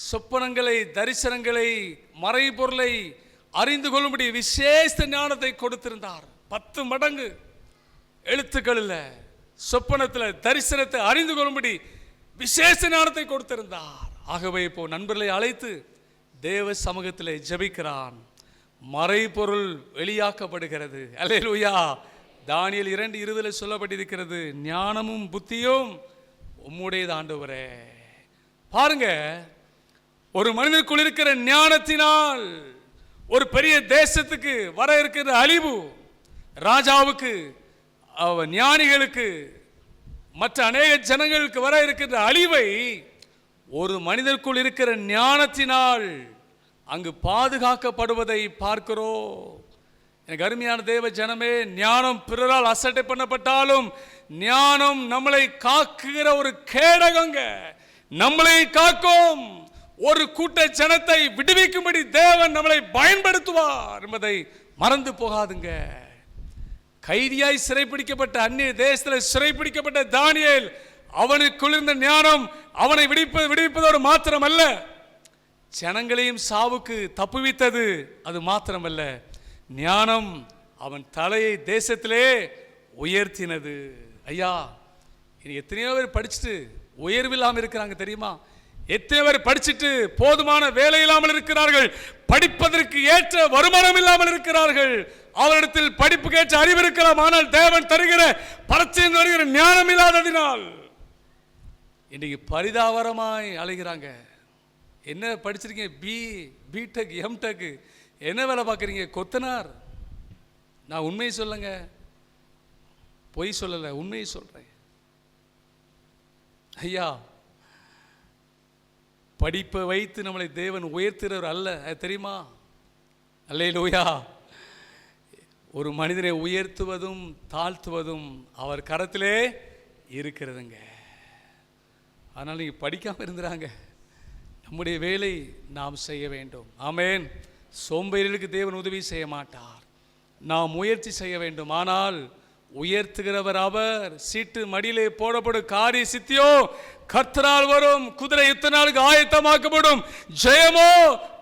சொப்பனங்களை, தரிசனங்களை, மறைபொருளை அறிந்து கொள்ளும்படி விசேஷ ஞானத்தை கொடுத்திருந்தார். 10 மடங்கு எழுத்துக்களில், சொப்பனத்தில், தரிசனத்தை அறிந்து கொள்ளும்படி விசேஷ ஞானத்தை கொடுத்திருந்தார். ஆகவே இப்போ நண்பர்களை அழைத்து தேவ சமூகத்தில் ஜெபிக்கிறான். மறைபொருள் வெளியாக்கப்படுகிறது. அல்லேலூயா. தானியேல் 2:20 சொல்லப்பட்டிருக்கிறது, ஞானமும் புத்தியும் உம்முடையது ஆண்டவரே. பாருங்க, ஒரு மனிதனுக்குள் இருக்கிற ஞானத்தினால் ஒரு பெரிய தேசத்துக்கு வர இருக்கிற அழிவு, ராஜாவுக்கு, ஞானிகளுக்கு, மற்ற அநேக ஜனங்களுக்கு வர இருக்கின்ற அழிவை ஒரு மனிதனுக்குள் இருக்கிற ஞானத்தினால் அங்கு பாதுகாக்கப்படுவதை பார்க்கிறோம். எனக்கு அருமையான தேவ ஜனமே, ஞானம் பிறரால் அசட்டை பண்ணப்பட்டாலும் ஞானம் நம்மளை காக்குகிற ஒரு கேடகங்க, நம்மளை காக்கும். ஒரு கூட்ட ஜனத்தை விடுவிக்கும்படி தேவன் நம்மளை பயன்படுத்துவார் என்பதை மறந்து போகாதுங்க. கைதியாய் சிறைப்பிடிக்கப்பட்ட அந்நிய தேசத்தில் சிறைப்பிடிக்கப்பட்ட தானியேல், அவனுக்குள் இருந்த ஞானம் அவனை விடுவிப்பதோடு மாத்திரமல்ல, ஜனங்களையும் சாவுக்கு தப்புவித்தது. அது மாத்திரமல்ல, ஞானம் அவன் தலையை தேசத்திலே உயர்த்தினது. ஐயா, இன்னைக்கு எத்தனையோ பேர் படிச்சுட்டு உயர்வில்லாமல் இருக்கிறாங்க தெரியுமா? எத்தனை பேர் படிச்சுட்டு போதுமான வேலை இல்லாமல் இருக்கிறார்கள், படிப்பதற்கு ஏற்ற வருமானம் இல்லாமல் இருக்கிறார்கள். அவரிடத்தில் படிப்புக்கு ஏற்ற அறிவு இருக்கலாம், ஆனால் தேவன் தருகிற பரீட்சையில் வருகிற ஞானம் இல்லாததினால் இன்னைக்கு பரிதாபரமாய் அழைகிறாங்க. என்ன படிச்சிருக்கீங்க? பிடெக், எம்டெக், என்ன வேலை பார்க்குறீங்க? கொத்தனார். நான் உண்மையை சொல்லுங்க, பொய் சொல்லலை, உண்மையை சொல்றேன் ஐயா. படிப்பை வைத்து நம்மளை தேவன் உயர்த்துறவர் அல்ல, அது தெரியுமா? அல்லேலூயா. ஒரு மனிதனை உயர்த்துவதும் தாழ்த்துவதும் அவர் கரத்திலே இருக்கிறதுங்க. அதனால் நீங்கள் படிக்காமல் இருந்துறாங்க. நம்முடைய வேலை நாம் செய்ய வேண்டும். ஆமேன். சோம்பேறிகளுக்கு தேவன் உதவி செய்ய மாட்டார், நாம் முயற்சி செய்ய வேண்டும். ஆனால் உயர்த்துகிறவர் அவர். சீட்டு மடியிலே போடப்படும், காரிய சித்தியோ கர்த்தரால் வரும், குதிரை யுத்த நாளுக்கு ஆயத்தமாக்கப்படும், ஜெயமோ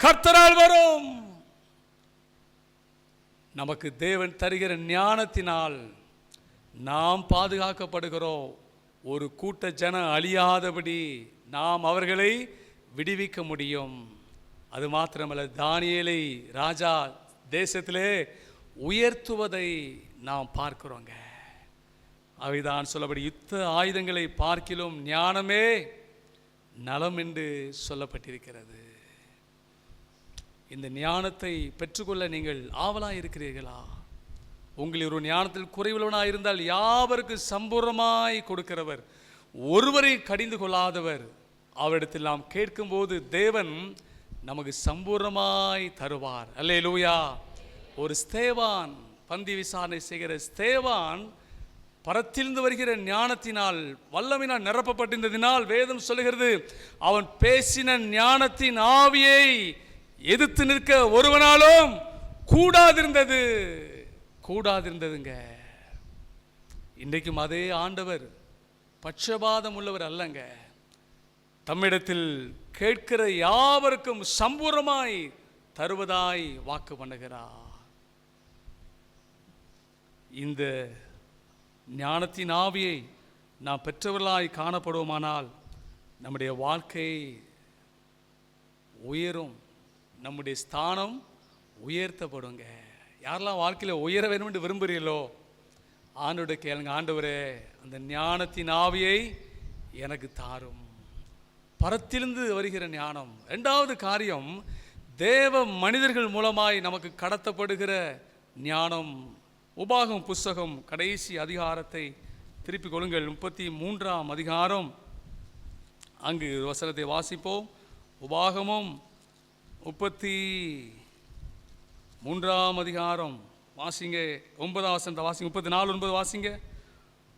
கர்த்தரால் வரும். நமக்கு தேவன் தருகிற ஞானத்தினால் நாம் பாதுகாக்கப்படுகிறோம். ஒரு கூட்ட ஜனம் அழியாதபடி நாம் அவர்களை விடுவிக்க முடியும். அது மாத்திரமல்ல, தானியேலை ராஜா தேசத்திலே உயர்த்துவதை நாம் பார்க்கிறோங்க. அவைதான் சொல்லப்படி யுத்த ஆயுதங்களை பார்க்கிலும் ஞானமே நலம் என்று சொல்லப்பட்டிருக்கிறது. இந்த ஞானத்தை பெற்றுக்கொள்ள நீங்கள் ஆவலாக இருக்கிறீர்களா? உங்களில் ஒரு ஞானத்தில் குறைவுள்ளவனாக இருந்தால் யாவருக்கு சம்பூர்ணமாய் கொடுக்கிறவர், ஒருவரை கடிந்து கொள்ளாதவர். அவரிடத்தில் நாம் கேட்கும்போது தேவன் நமக்கு சம்பூர்ணமாய் தருவார். அல்லேலூயா. ஒரு ஸ்தேவான், பந்தி விசாரணை செய்கிற ஸ்தேவான் பரத்திலிருந்து வருகிற ஞானத்தினால் வல்லமையினால் நிரப்பப்பட்டிருந்ததினால் வேதம் சொல்லுகிறது, அவன் பேசின ஞானத்தின் ஆவியை எதிர்த்து நிற்க ஒருவனாலும் கூடாதிருந்ததுங்க. இன்றைக்கும் அதே ஆண்டவர் பட்சபாதம் உள்ளவர் அல்லங்க. தம்மிடத்தில் கேட்கிற யாவருக்கும் சம்பூர்ணமாய் தருவதாய் வாக்கு பண்ணுகிறார். இந்த ஞானத்தின் ஆவியை நாம் பெற்றவர்களாய் காணப்படுவோமானால் நம்முடைய வாழ்க்கை உயரும், நம்முடைய ஸ்தானம் உயர்த்தப்படுங்க. யாரெல்லாம் வாழ்க்கையில் உயர வேண்டும் என்று விரும்புகிறீர்களோ ஆண்டவருடைய கேளுங்க, ஆண்டவரே அந்த ஞானத்தின் ஆவியை எனக்கு தாரும். பரத்திலிருந்து வருகிற ஞானம். இரண்டாவது காரியம், தேவ மனிதர்கள் மூலமாய் நமக்கு கடத்தப்படுகிற ஞானம். உபாகம் புஸ்தகம் கடைசி அதிகாரத்தை திருப்பிக் கொள்ளுங்கள். 33ஆம் அதிகாரம், அங்கு வசனத்தை வாசிப்போம். உபாகமும் 33ஆம் அதிகாரம் வாசிங்க. 9ஆம் வசனத்தை வாசிங்க. 34:9 வாசிங்க.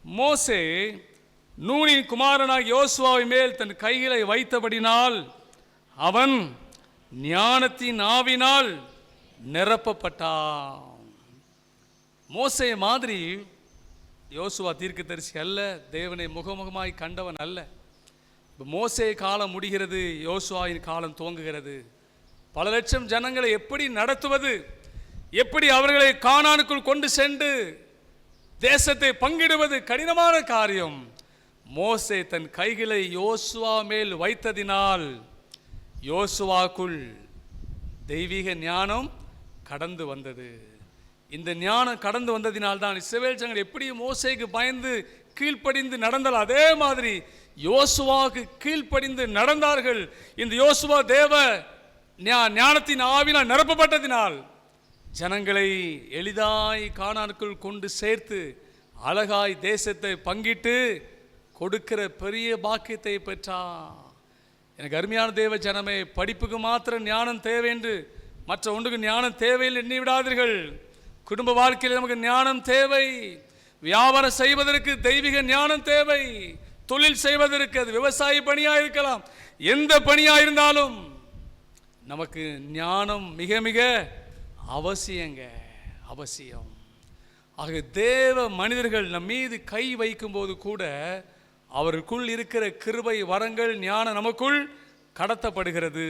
மோசே நூனின் குமாரனாகிய யோசுவாவை மேல் தன் கைகளை வைத்தபடினால் அவன் ஞானத்தின் ஆவினால் நிரப்பப்பட்டான். மோசே மாதிரி யோசுவா தீர்க்கதரிசி அல்ல, தேவனை முகமுகமாய் கண்டவன் அல்ல. மோசே காலம் முடிகிறது, யோசுவாவின் காலம் துவங்குகிறது. பல லட்சம் ஜனங்களை எப்படி நடத்துவது, எப்படி அவர்களை கானானுக்குள் கொண்டு சென்று தேசத்தை பங்கிடுவது கடினமான காரியம். மோசே தன் கைகளை யோசுவா மேல் வைத்ததினால் யோசுவாக்குள் தெய்வீக ஞானம் கடந்து வந்தது. இந்த ஞானம் கடந்து வந்ததினால் தான் இஸ்ரவேல் ஜனங்கள் எப்படி மோசேக்கு பயந்து கீழ்ப்படிந்து நடந்தால் அதே மாதிரி யோசுவாவுக்கு கீழ்ப்படிந்து நடந்தார்கள். இந்த யோசுவா தேவ ஞானத்தின் ஆவினால் நிரப்பப்பட்டதினால் ஜனங்களை எளிதாய் கானானுக்குள் கொண்டு சேர்த்து அழகாய் தேசத்தை பங்கிட்டு கொடுக்கிற பெரிய பாக்கியத்தை பெற்றான். எனக்கு அருமையான தேவ ஜனமே, படிப்புக்கு மாத்திரம் ஞானம் தேவை என்று மற்ற ஒன்றுக்கு ஞானம் தேவையில் எண்ணி விடாதீர்கள். குடும்ப வாழ்க்கையில் நமக்கு ஞானம் தேவை. வியாபாரம் செய்வதற்கு தெய்வீக ஞானம் தேவை. தொழில் செய்வதற்கு, அது விவசாய பணியாக இருக்கலாம், எந்த பணியாக இருந்தாலும் நமக்கு ஞானம் மிக மிக அவசியங்க, அவசியம். ஆக தேவ மனிதர்கள் நம் மீது கை வைக்கும்போது கூட அவருக்குள் இருக்கிற கிருபை வரங்கள் ஞானம் நமக்குள் கடத்தப்படுகிறது.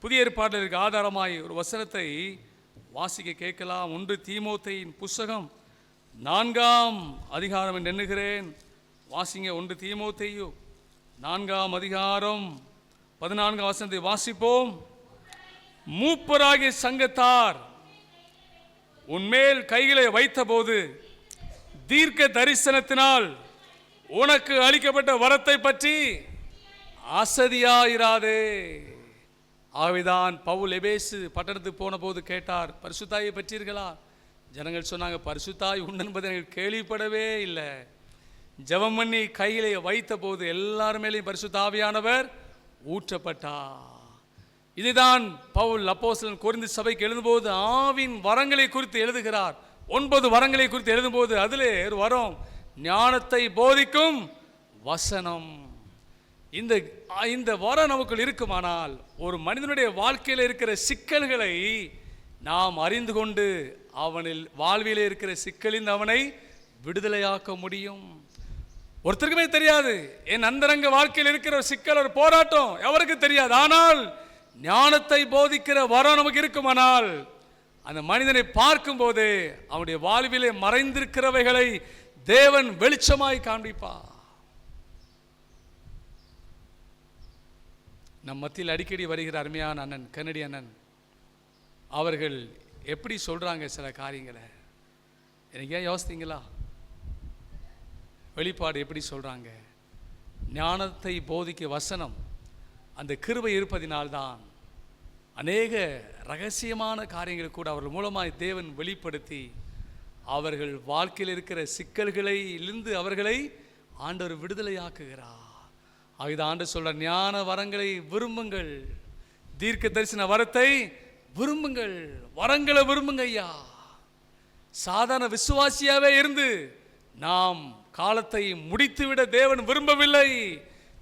புதிய ஏற்பாட்டில் இருக்க ஆதாரமாய் ஒரு வசனத்தை வாசிக்க கேட்கலாம். 1 தீமோத்தேயின் புஸ்தகம் 4ஆம் அதிகாரம் என்று எண்ணுகிறேன். வாசிங்க. 1 தீமோத்தேயு 4ஆம் அதிகாரம் 14ஆம் வசனத்தை வாசிப்போம். மூப்பராகிய சங்கத்தார் உன்மேல் கைகளை வைத்தபோது தீர்க்க தரிசனத்தினால் உனக்கு அளிக்கப்பட்ட வரத்தை பற்றி அசதியாயிராதே. ஆகவேதான் பவுல் எபேசு பட்டணத்துக்கு போன போது கேட்டார், பரிசுத்தாயை பெற்றீர்களா? ஜனங்கள் சொன்னாங்க, பரிசுத்தாய் உண்டு என்பதை எனக்கு கேள்விப்படவே இல்லை. ஜெபம் பண்ணி கையிலே வைத்த போது எல்லார் மேலேயும் பரிசுத்தாவியானவர் ஊற்றப்பட்டார். இதுதான் பவுல் அப்போஸ்தலன் கொரிந்து சபைக்கு எழுதும்போது ஆவின் வரங்களை குறித்து எழுதுகிறார். 9 வரங்களை குறித்து எழுதும்போது அதிலே ஒரு வரம் ஞானத்தை போதிக்கும் வசனம். இந்த வரம் நமக்குள் இருக்குமானால் ஒரு மனிதனுடைய வாழ்க்கையில் இருக்கிற சிக்கல்களை நாம் அறிந்து கொண்டு அவனில் வாழ்விலே இருக்கிற சிக்கலில் அவனை விடுதலையாக்க முடியும். ஒருத்தருக்குமே தெரியாது என் அந்தரங்க வாழ்க்கையில் இருக்கிற சிக்கல், ஒரு போராட்டம் எவருக்கு தெரியாது. ஆனால் ஞானத்தை போதிக்கிற வரம் நமக்கு இருக்குமானால் அந்த மனிதனை பார்க்கும் போது அவனுடைய வாழ்விலே மறைந்திருக்கிறவைகளை தேவன் வெளிச்சமாய் காண்பிப்பார். நம் மத்தியில் அடிக்கடி வருகிற அருமையான அண்ணன் கன்னடி அண்ணன் அவர்கள் எப்படி சொல்றாங்க சில காரியங்களை எனக்கு ஏன் யோசித்தீங்களா? வெளிப்பாடு எப்படி சொல்றாங்க? ஞானத்தை போதிக்க வசனம் அந்த கிருபை இருப்பதினால்தான் அநேக ரகசியமான காரியங்கள் கூட அவர்கள் மூலமாய் தேவன் வெளிப்படுத்தி அவர்கள் வாழ்க்கையில் இருக்கிற சிக்கல்களிலிருந்து அவர்களை ஆண்டவர் விடுதலையாக்குகிறார். ஆகிய ஆண்டவர் சொல்ற ஞான வரங்களை விரும்புங்கள், தீர்க்க தரிசன வரத்தை விரும்புங்கள், வரங்களை விரும்புங்க ஐயா. சாதாரண விசுவாசியாவே இருந்து நாம் காலத்தை முடித்துவிட தேவன் விரும்பவில்லை.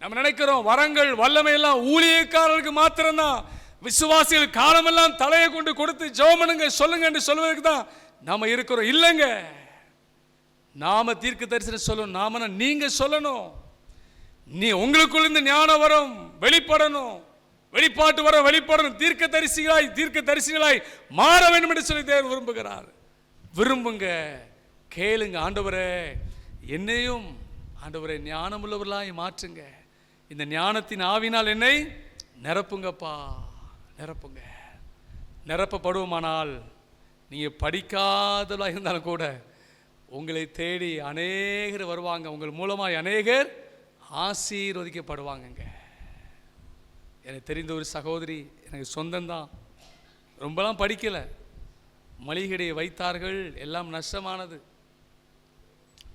நம்ம நினைக்கிறோம் வரங்கள் வல்லமை எல்லாம் ஊழியக்காரர்களுக்கு மாத்திரம்தான், விசுவாசிகள் காலமெல்லாம் தலையை கொண்டு கொடுத்து ஜெபம் பண்ணுங்க சொல்லுங்க என்று சொல்வதற்கு தான் நாம இருக்கிறோம். இல்லைங்க, நாம தீர்க்க தரிசனம் சொல்லணும். நாம நீங்க சொல்லணும். நீ உங்களுக்குள்ள இந்த ஞான வரம் வெளிப்படணும், வெளிப்பாட்டு வர வெளிப்படணும். தீர்க்க தரிசிகளாய் மாற வேண்டும் என்று சொல்லி தேவன் விரும்புகிறார். விரும்புங்க, கேளுங்க. ஆண்டவரே என்னையும் ஆண்டவரே ஞானமுள்ளவர்களாய் மாற்றுங்க, இந்த ஞானத்தின் ஆவினால் என்னை நிரப்புங்கப்பா, நிரப்புங்க. நிரப்பப்படுவோமானால் நீங்கள் படிக்காதவர்களாக இருந்தாலும் கூட உங்களை தேடி அநேகர் வருவாங்க, உங்கள் மூலமாய் அநேகர் ஆசீர்வதிக்கப்படுவாங்கங்க. எனக்கு தெரிந்த ஒரு சகோதரி எனக்கு சொந்தம்தான், ரொம்பலாம் படிக்கலை, மளிகையை வைத்தார்கள், எல்லாம் நஷ்டமானது,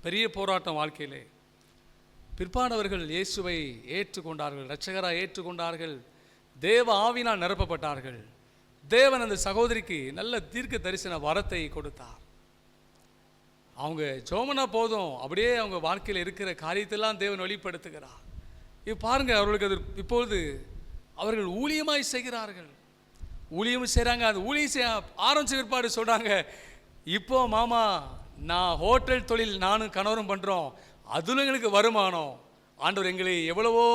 பெரிய போராட்டம் வாழ்க்கையிலே. பிற்பாடவர்கள் இயேசுவை ஏற்றுக்கொண்டார்கள், இரட்சகராக ஏற்றுக்கொண்டார்கள், தேவ ஆவினால் நிரப்பப்பட்டார்கள். தேவன் அந்த சகோதரிக்கு நல்ல தீர்க்க தரிசன வரத்தை கொடுத்தார். அவங்க ஜோமனா போதும் அப்படியே அவங்க வாழ்க்கையில் இருக்கிற காரியத்தெல்லாம் தேவன் வெளிப்படுத்துகிறார். இப்போ பாருங்க, அவர்களுக்கு அது இப்பொழுது அவர்கள் ஊழியமாய் செய்கிறார்கள், ஊழியம் செய்கிறாங்க. அது ஊழியம் செய்ய ஆரம்பிச்ச பிற்பாடு சொல்கிறாங்க, இப்போ மாமா நான் ஹோட்டல் தொழில் நானும் கணவரும் பண்ணுறோம், அதில் எங்களுக்கு வருமானம், ஆண்டவர் எங்களை எவ்வளவோ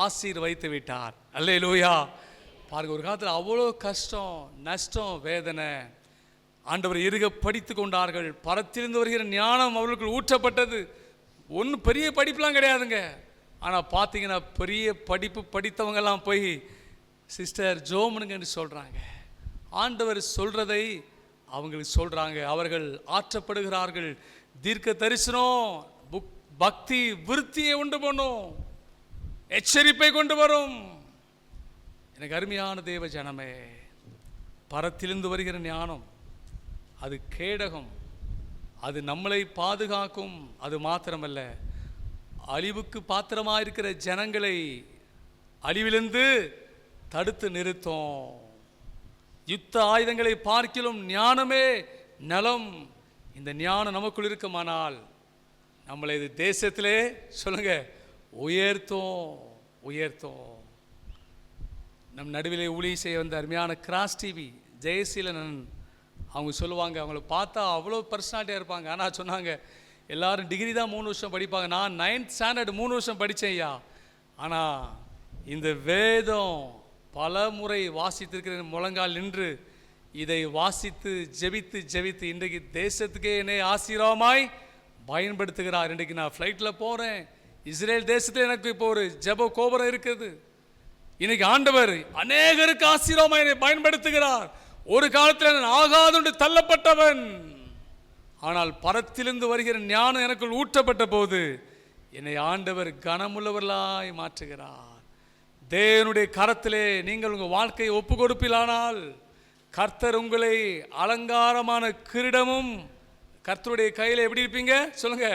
ஆசீர்வதித்து விட்டார். அல்லேலூயா. பாருங்க, ஒரு காலத்தில் அவ்வளோ கஷ்டம், நஷ்டம், வேதனை, ஆண்டவர் இருக படித்து கொண்டார்கள். பரத்திலிருந்து வருகிற ஞானம் அவர்களுக்கு ஊற்றப்பட்டது. ஒன்றும் பெரிய படிப்புலாம் கிடையாதுங்க. ஆனால் பார்த்தீங்கன்னா பெரிய படிப்பு படித்தவங்கெல்லாம் போய் சிஸ்டர் ஜோமனுங்கன்னு சொல்கிறாங்க. ஆண்டவர் சொல்கிறதை அவங்களுக்கு சொல்கிறாங்க, அவர்கள் ஆற்றப்படுகிறார்கள். தீர்க்க தரிசனம் பக்தி விருத்தியை உண்டு பண்ணும், எச்சரிப்பை கொண்டு வரும். எனக்கு அருமையான தேவ ஜனமே, பரத்திலிருந்து வருகிற ஞானம் அது கேடகம், அது நம்மளை பாதுகாக்கும். அது மாத்திரமல்ல, அழிவுக்கு பாத்திரமாக இருக்கிற ஜனங்களை அழிவிலிருந்து தடுத்து நிறுத்தும். யுத்த ஆயுதங்களை பார்க்கிலும் ஞானமே நலம். இந்த ஞானம் நமக்குள் இருக்குமானால் நம்மளை இது தேசத்திலே சொல்லுங்க உயர்த்தும். நம் நடுவிலே ஊழிய செய்ய வந்த அருமையான கிராஸ் டிவி ஜெயசீலன் அவங்க சொல்லுவாங்க, அவங்கள பார்த்தா அவ்வளோ பர்சனாலிட்டியாக இருப்பாங்க. ஆனால் சொன்னாங்க, எல்லாரும் டிகிரி தான் 3 வருஷம் படிப்பாங்க, நான் 9th ஸ்டாண்டர்ட் 3 வருஷம் படித்தேன் ஐயா. ஆனால் இந்த வேதம் பல முறை வாசித்திருக்கிற முழங்கால் நின்று இதை வாசித்து ஜெபித்து இன்றைக்கு தேசத்துக்கே என்னை ஆசீர்வாதமாய் பயன்படுத்துகிறார். இன்றைக்கு நான் ஃப்ளைட்டில் போகிறேன், இஸ்ரேல் தேசத்தில் எனக்கு இப்போ ஒரு ஜெப கோபுரம் இருக்குது. இன்னைக்கு ஆண்டவர் அநேகருக்கு ஆசீர்வாதமாக என்னை பயன்படுத்துகிறார். ஒரு காலத்தில் நான் ஆகாதுண்டு தள்ளப்பட்டவன், ஆனால் பரத்திலிருந்து வருகிற ஞானம் எனக்குள் ஊற்றப்பட்ட போது என்னை ஆண்டவர் கனமுள்ளவர்களாய் மாற்றுகிறார். தேவனுடைய கரத்திலே நீங்கள் உங்கள் வாழ்க்கையை ஒப்பு கொடுப்பீர்களானால் கர்த்தர் உங்களை அலங்காரமான கிரீடமும், கர்த்தருடைய கையில் எப்படி இருப்பீங்க சொல்லுங்க,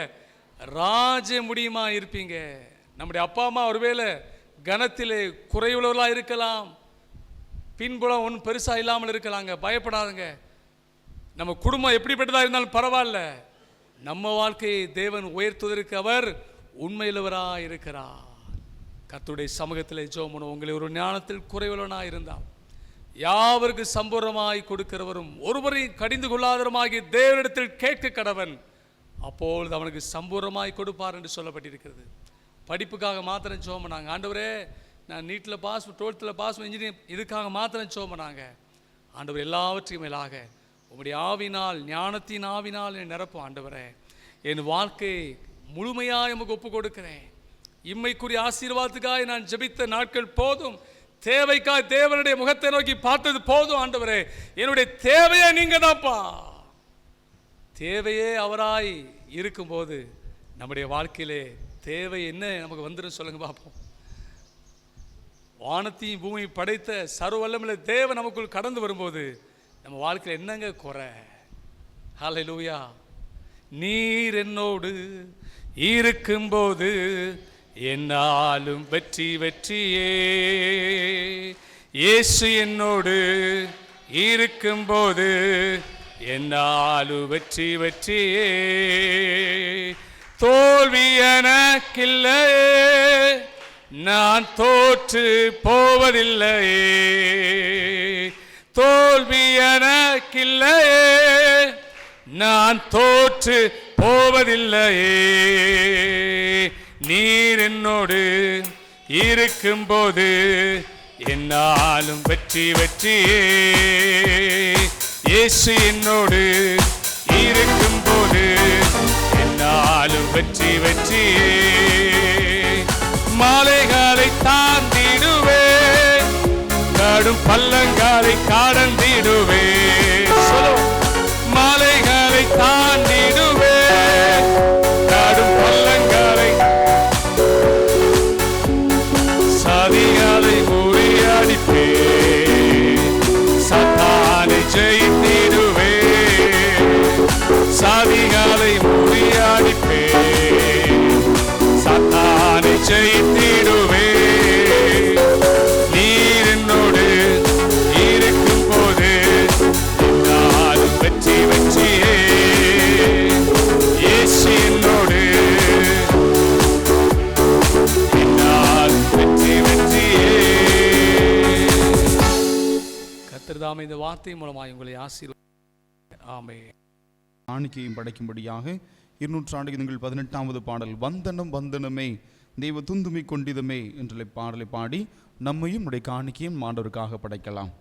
ராஜ முடியுமா இருப்பீங்க. நம்முடைய அப்பா அம்மா ஒருவேளை கனத்திலே குறைவுள்ளவர்களாக இருக்கலாம், பின்புலம் ஒன்றும் பெருசாக இல்லாமல் இருக்கலாங்க. பயப்படாதுங்க. நம்ம குடும்பம் எப்படிப்பட்டதாக இருந்தாலும் பரவாயில்ல, நம்ம வாழ்க்கையை தேவன் உயர்த்துவதற்கு அவர் உண்மையுள்ளவராக இருக்கிறார். கர்த்தருடைய சமூகத்தில் ஜெபம் பண்ணுவோம். உங்களை ஒரு ஞானத்தில் குறைவுள்ளவனாக இருந்தால் யாவருக்கு சம்பூர்ணமாய் கொடுக்கிறவரும் ஒருவரையும் கடிந்து கொள்ளாதவருமாகி தேவனிடத்தில் கேட்க கடவன், அப்பொழுது அவனுக்கு சம்பூர்ணமாய் கொடுப்பார் என்று சொல்லப்பட்டிருக்கிறது. படிப்புக்காக மாத்திரம் ஜெபம் பண்ணாங்க. ஆண்டவரே நான் நீட்டில் பாஸ், 12th பாஸ், இன்ஜினியரிங் இதுக்காக மாத்திரம் ஜெபம் பண்ணாங்க. ஆண்டவர் எல்லாவற்றையும் மேலாக உங்களுடைய ஆவினால், ஞானத்தின் ஆவினால் என்னை நிரப்பும். ஆண்டவரே என் வாழ்க்கை முழுமையாக எமக்கு ஒப்பு கொடுக்கிறேன். இம்மைக்குரிய ஆசீர்வாதத்துக்காக நான் ஜெபித்த நாட்கள் போதும். தேவைக்காக தேவனுடைய முகத்தை நோக்கி பார்த்தது போதும். ஆண்டவரே என்னுடைய தேவையே நீங்க தான்ப்பா. தேவையே அவராய் இருக்கும்போது நம்முடைய வாழ்க்கையிலே தேவை என்ன நமக்கு வந்துடும் சொல்லுங்க பார்ப்போம். வானத்தையும் பூமி படைத்த சர்வவல்லமையுள்ள தேவன் நமக்குள் கடந்து வரும்போது நம்ம வாழ்க்கையில் என்னங்க குறை? ஹல்லேலூயா. நீர் என்னோடு இருக்கும்போது என்னாலும் வெற்றி வெற்றியே. இயேசு என்னோடு இருக்கும்போது என்னாலும் வெற்றி வெற்றியே. தோல்வி எனக்கில்லையே, நான் தோற்று போவதில்லையே. தோல்வி எனக்கில்லையே, நான் தோற்று போவதில்லையே. நீர் என்னோடு இருக்கும்போது என்னாலும் வெற்றி வெற்றியே. இயேசு என்னோடு இருக்கும்போது என்னாலும் வெற்றி வெற்றியே. மாலைகளை தாண்டிடுவே, கடும் பள்ளங்காலை கடந்திடுவே. மாலைகளை தாண்டிடுவே, கடும் பள்ளங்காலை, சதிகளை முறியடிப்பே, சத்தானை ஜெயித்திடுவே. சதிகளை முறியடிப்பே, சத்தானை ஜெயித்திடுவே. நீர் என்னோடு இருக்கும்போது என்னாலும் வெற்றி வெற்றியே. இயேசு என்னோடு என்னாலும் வெற்றி வெற்றியே. கர்த்தர் தாமே இந்த வார்த்தை மூலமாக உங்களை ஆசீர்வதிப்பார். ஆமென். காணிக்கையும் படைக்கும்படியாக 218வது பாடல் வந்தனம் வந்தனமே தெய்வ துந்துமி கொண்டிதமே என்ற பாடலை பாடி நம்மையும் உடைய காணிக்கையும் ஆண்டவருக்காக படைக்கலாம்.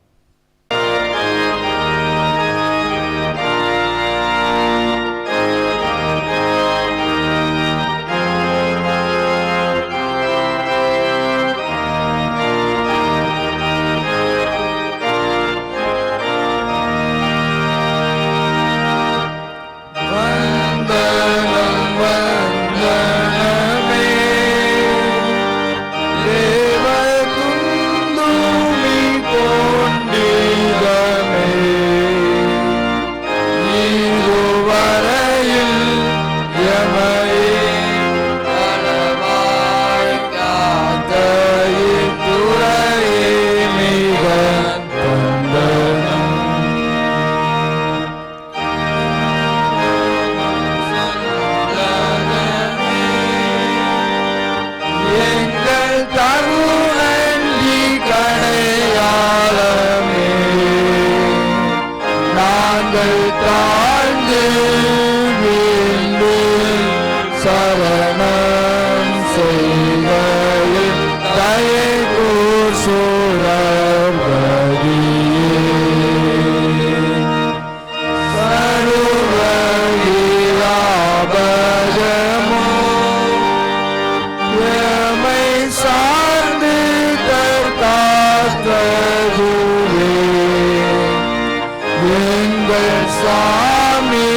எங்கள் சுவாமி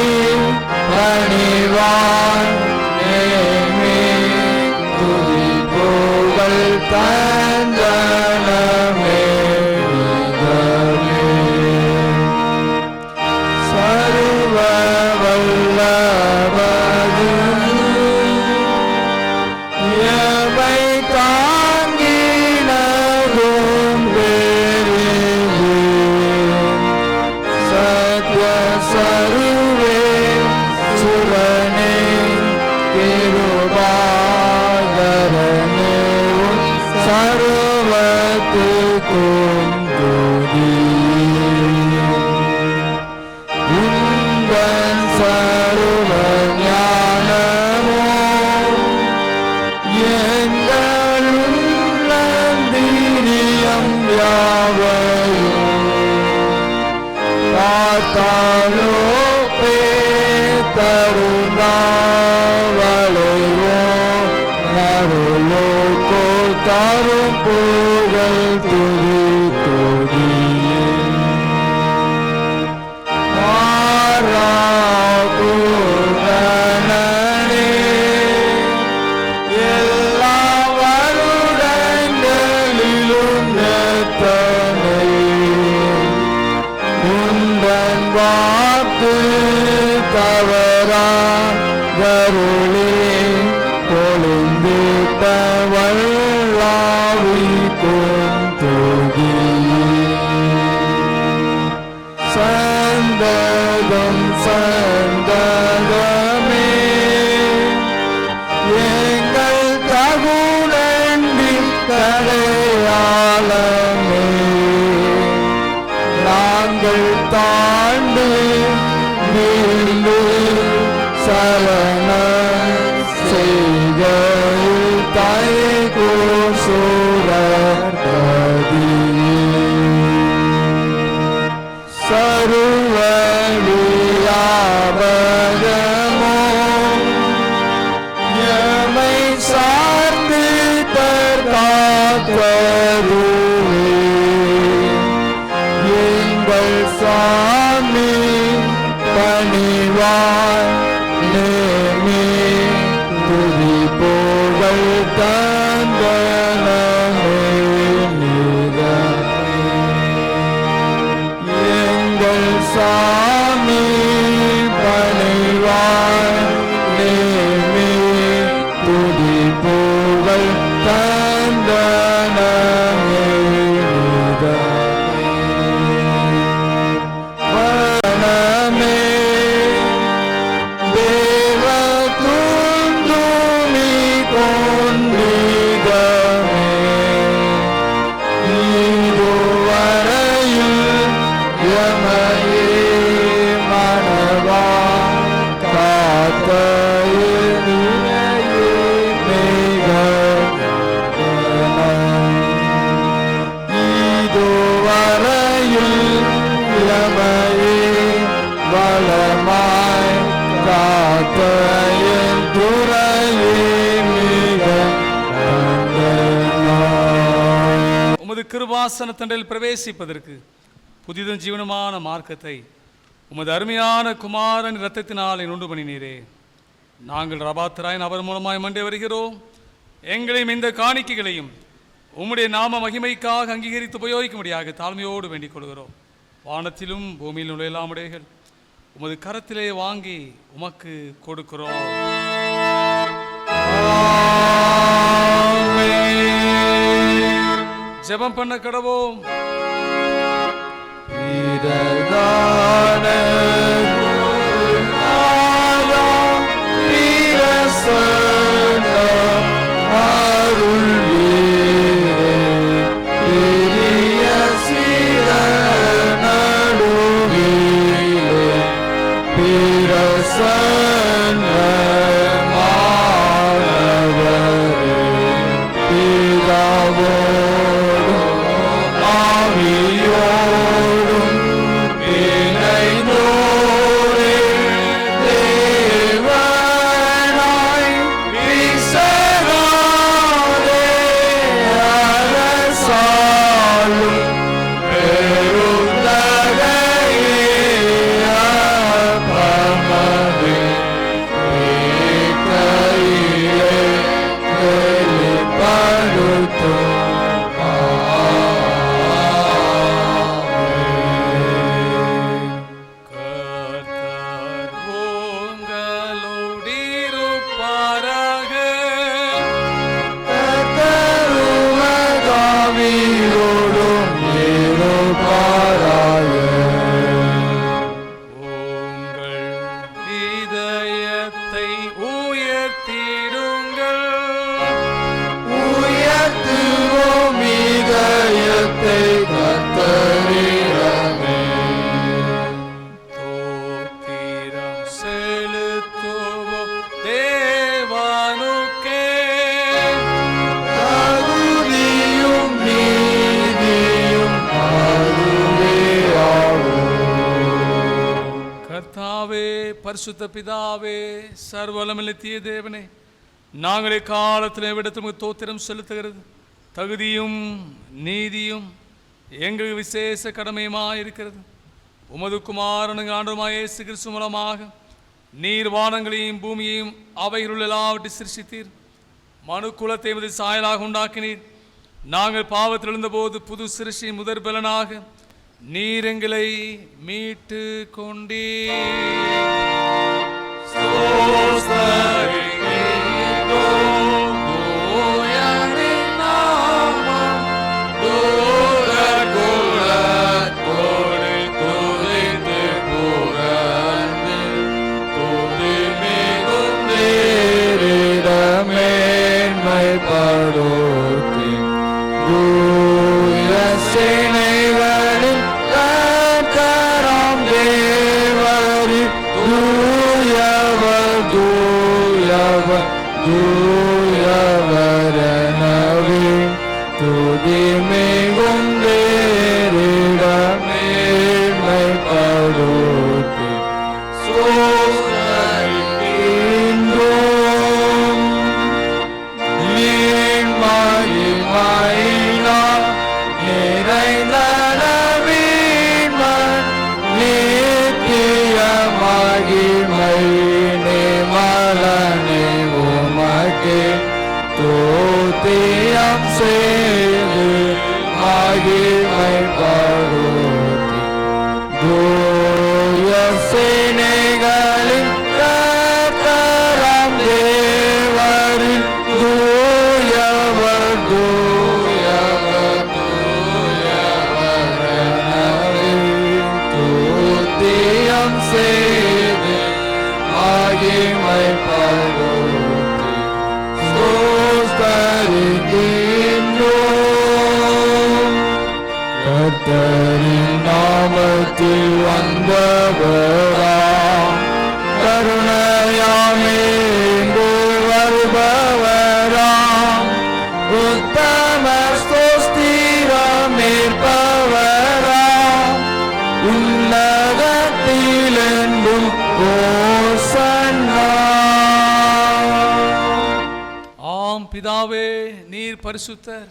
பணிவான் நேமி துதி புகழ் தந்தனமே இதமே. சர்வ வல்லவது எமை தாங்கினதும் பெரிது. சத்ய சருவே சுரனே கிருபாகரனே உன் சர்வத்துக்கும் துதி. உந்தன் சர்வ ஞானமோ எங்கள் உள்ளந்திரியம் யாவையும் பார்த்தாலோ பேத்தருந்தாவளைவோ நருளோக்கோ தரும் புகழ் துதி துதியே. மாறாகுணனே எல்லா வருடங்களிலும் நெத்தனை உந்தன் வாக்கு தவறாதருளே பொழுந்திட்ட வல்லாவிக்கும் துதியே. சந்ததம் சந்ததமே எங்கள் தகுநண்டின் கடையாளமே. நாங்கள் தாண்டு வீழ்ந்து சரணம் செய்கையில் தயகோ சூரபதியே. சர்வவியாபகமோ எமை சார்ந்து தற்காத்தருளே. எங்கள் சாமி பணிவாய் நேமி துதி புகழ் தந்தனமே நிதமே. எங்கள் சாமி பணிவாய் நேமி துதி புகழ் தந்தனமே நிதமே. வனமே தேவ துந்துமி கொண்டிதமே. இதுவரையில் எமையே மனவா காத்த இனிமையே மிக இதுவரையில் எமையே வளமாய் காத்த என் துறையே மிக நந்தனாய். உமது கிருபாசன தண்டில் பிரவேசிப்பதற்கு புதிதும் ஜீவனமான மார்க்கத்தை உமது அருமையான குமாரன் இரத்தத்தினால் உண்டு பண்ணினீரே. நாங்கள் ரபாத்திராயன் அவர் மூலமாய் மண்டே வருகிறோம். எங்களையும் இந்த காணிக்கைகளையும் உம்முடைய நாம மகிமைக்காக அங்கீகரித்து உபயோகிக்கும்படியாக தாழ்மையோடு வேண்டிக் கொள்கிறோம். வானத்திலும் பூமியிலும் உள்ள எல்லா உடைகள் உமது கரத்திலே வாங்கி உமக்கு கொடுக்கிறோம். ஜெபம் பண்ண கடவோம். பிரதான குருநாதா, பிரசன்ன அருள் வீரே, பெரிய சிற நடுவிலே, பிரசன்ன மாணவரே, பிதாவோடும் ஆவியோடும் இணைந்தோரே, தேவனாய் விசராதே அரசாளும் பெருந்தகையே பரிசுத்த பிதாவே, சர்வலமிழத்திய தேவனே, நாங்களே காலத்தில் விடத்து தோத்திரம் செலுத்துகிறது தகுதியும் நீதியும் எங்கள் விசேஷ கடமையுமாயிருக்கிறது. உமது குமாரனுங்க ஆண்டவருமாய் இயேசு கிறிஸ்து மூலமாக நீர் வானங்களையும் பூமியையும் அவைகளுள்ள எல்லாவற்றை சிருஷ்டித்தீர். மனு குலத்தை எமது சாயலாக உண்டாக்கினீர். நாங்கள் பாவத்தில் எழுந்தபோது புது சிருஷ்டி முதற் பலனாக நீர் எங்களை மீட்டு பிதாவே, நீர் பரிசுத்தர்,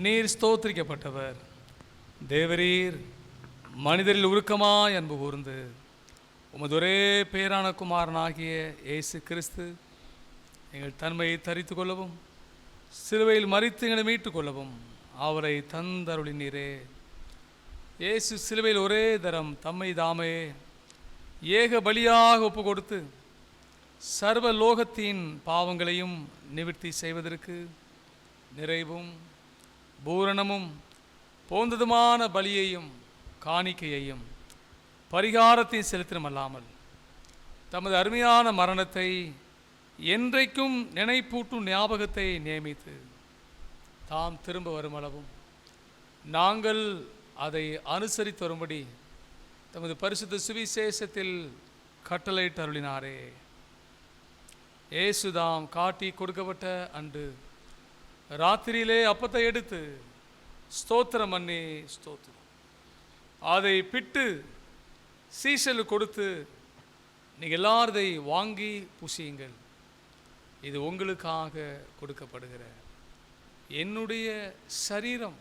நீர் ஸ்தோத்திரிக்கப்பட்டவர். தேவரீர் மனிதரில் உருக்கமாய் அன்பு கூர்ந்து உமது ஒரே பேரான குமாரனாகிய இயேசு கிறிஸ்து எங்கள் தன்மையை தரித்து கொள்ளவும் சிலுவையில் மரித்து எங்களை மீட்டுக் கொள்ளவும் அவரை தந்தருளினீரே. இயேசு சிலுவையில் ஒரே தரம் தம்மை தாமே ஏக பலியாக ஒப்பு கொடுத்து சர்வ லோகத்தின் பாவங்களையும் நிவர்த்தி செய்வதற்கு நிறைவும் பூரணமும் போந்ததுமான பலியையும் காணிக்கையையும் பரிகாரத்தையும் செலுத்தினமல்லாமல் தமது அருமையான மரணத்தை என்றைக்கும் நினைப்பூட்டும் ஞாபகத்தை நியமித்து தாம் திரும்ப வருமளவும் நாங்கள் அதை அனுசரித்து வரும்படி தமது பரிசுத்த சுவிசேஷத்தில் கட்டளையிட்டு அருளினாரே. இயேசுதாம் காட்டி கொடுக்கப்பட்ட அன்று ராத்திரியிலே அப்பத்தை எடுத்து ஸ்தோத்திரம் பண்ணி ஸ்தோத்திரம் அதை பிட்டு சீஷலு கொடுத்து, நீங்கள் எல்லாரதை வாங்கி புசியுங்கள், இது உங்களுக்காக கொடுக்கப்படுகிற என்னுடைய சரீரம்,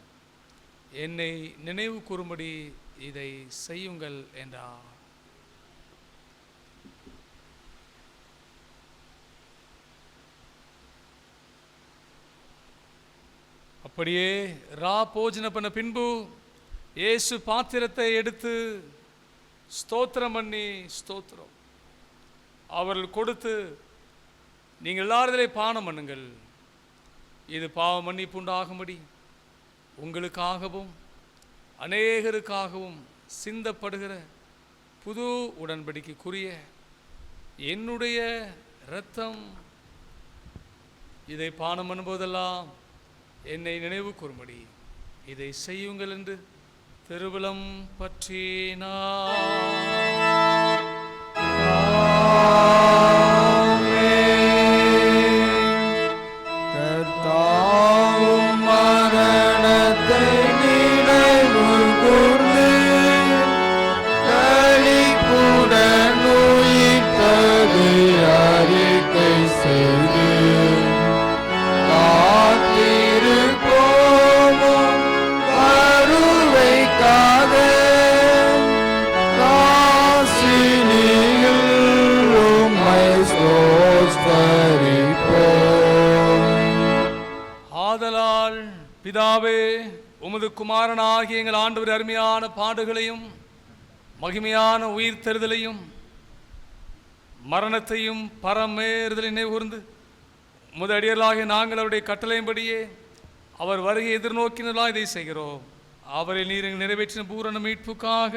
என்னை நினைவு கூறும்படி இதை செய்யுங்கள் என்றார். அப்படியே போஜன பண்ண பின்பு இயேசு பாத்திரத்தை எடுத்து ஸ்தோத்திரம் பண்ணி ஸ்தோத்திரம் அவர்கள் கொடுத்து, நீங்கள் எல்லாரிலே பானம் பண்ணுங்கள், இது பாவ மன்னிப்பு உண்டாகும்படி உங்களுக்காகவும் அநேகருக்காகவும் சிந்தப்படுகிற புது உடன்படிக்கைக்குரிய என்னுடைய இரத்தம், இதை பானம் பண்ணும்போதெல்லாம் என்னை நினைவு கூறும்படி இதை செய்யுங்கள் என்று திருவிழம் பற்றினார். கர்த்தாவும் மரணத்தை நினைவு கூர்ந்து களிப்புடன் உயிர் உமது குமாரனாகிய எங்கள் ஆண்டவர் அருமையான பாடுகளையும் மகிமையான உயிர் தருதலையும் மரணத்தையும் பரமேறுதலை நினைவுகூர்ந்து உமது அடியர்களாகிய நாங்கள் அவருடைய கட்டளையின்படியே அவர் வருகை எதிர்நோக்கினதாக இதை செய்கிறோம். அவரை நீர் எங்கள் நிறைவேற்றின பூரண மீட்புக்காக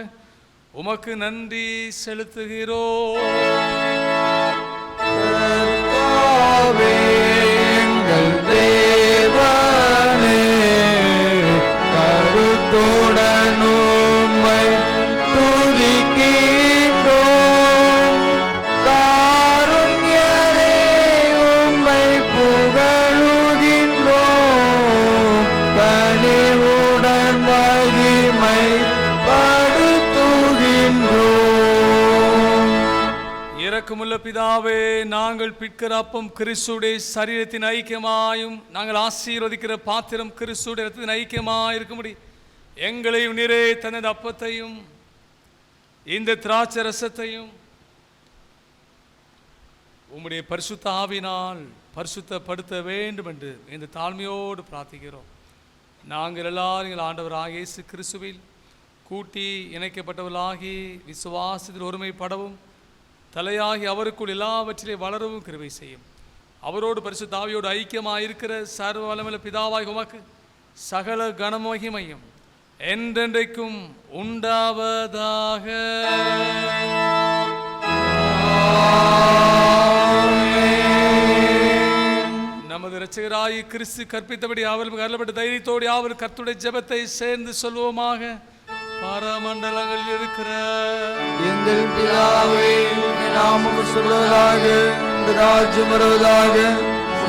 உமக்கு நன்றி செலுத்துகிறோம். எங்கள் தேவனே, கருத்துடன் உம்மை துதிக்கின்றோம். காருண்யரே, உம்மை புகழுகின்றோம். கனிவுடன் மகிமை படுத்துகின்றோம். இரக்கமுள்ள பிதாவே, நாங்கள் பிற்கிற அப்பம் கிறிஸ்துடைய சரீரத்தின் ஐக்கியமாயும் நாங்கள் ஆசீர்வதிக்கிற பாத்திரம் கிறிஸ்துடைய இரத்தத்தின் ஐக்கியமாய் இருக்கும்படி எங்களையும் நீரே தனது அப்பத்தையும் இந்த திராட்சை ரசத்தையும் உம்முடைய பரிசுத்த ஆவினால் பரிசுத்தப்படுத்த வேண்டும் என்று இந்த தாழ்மையோடு பிரார்த்திக்கிறோம். நாங்கள் எல்லாரும் எங்கள் ஆண்டவராகிய இயேசு கிறிஸ்துவில் கூட்டி இணைக்கப்பட்டவர்களாகி விசுவாசத்தில் ஒருமைப்படவும் தலையாகி அவருக்குள் எல்லாவற்றிலே வளரவும் கிருபை செய்யும். அவரோடு பரிசுத்த ஆவியோடு ஐக்கியமாக இருக்கிற சர்வ வல்லமையுள்ள பிதாவாய் உமக்கு சகல கனமகிமையும் என்றென்றைக்கும் உண்டாவதாக. நமது இரட்சகராகி கிறிஸ்து கற்பித்தபடி அவர்களுக்கு அருளப்பட்ட தைரியத்தோடு அவர் கர்த்தருடைய ஜெபத்தை சேர்ந்து சொல்வோமாக. பரமண்டலங்களில் இருக்கிற எங்கள் பிதாவே, உம்முடைய நாமம் சொல்வதாக, உம்முடைய ராஜ்யம் வருவதாக,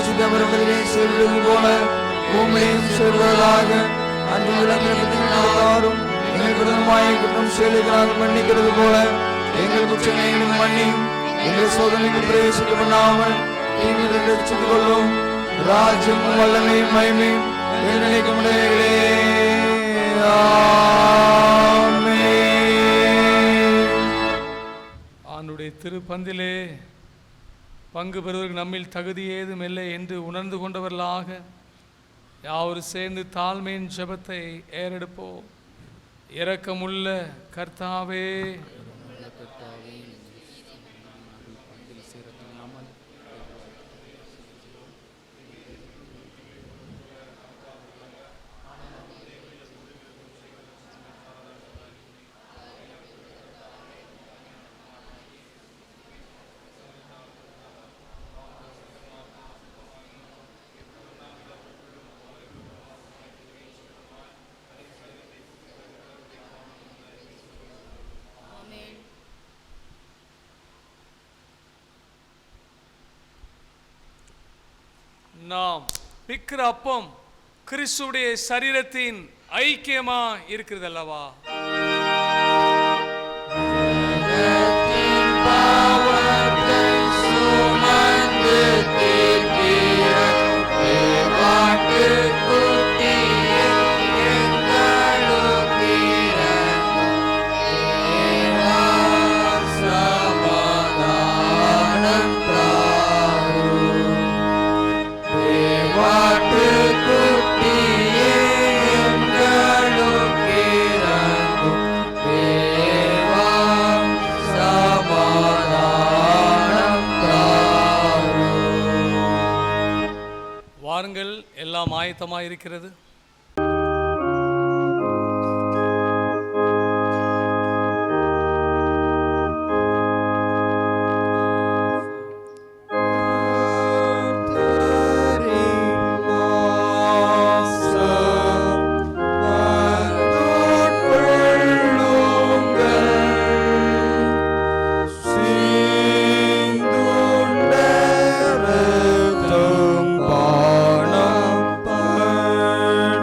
சுத்தமரங்களிலே சொல்வது போல பூமியிலும் சொல்வதாக. அன்று விளம்பினரும் எங்கள் விதமாய குற்றம் செய்கிறார் மன்னிக்கிறது போல எங்கள் குற்றங்களையும் மன்னியும். எங்கள் சோதனைக்கு பிரவேசிக்க பண்ணாமல் நீங்கள் ரட்சித்துக் கொள்ளும். ராஜ்யமும் வல்லமையும் மகிமையும் நினைக்க முடியலே. ஆண்டுடைய திருப்பந்திலே பங்கு பெறுவதற்கு நம்மில் தகுதி ஏதும் இல்லை என்று உணர்ந்து கொண்டவர்களாக யாவரும் சேர்ந்து தாழ்மையின் ஜெபத்தை ஏறெடுப்போம். இரக்கமுள்ள கர்த்தாவே, நாம் பிக்கிற அப்பம் கிறிஸ்துடைய சரீரத்தின் ஐக்கியமா இருக்கிறது அல்லவா? வாருங்கள், எல்லாம் ஆயத்தமாக இருக்கிறது. பானம்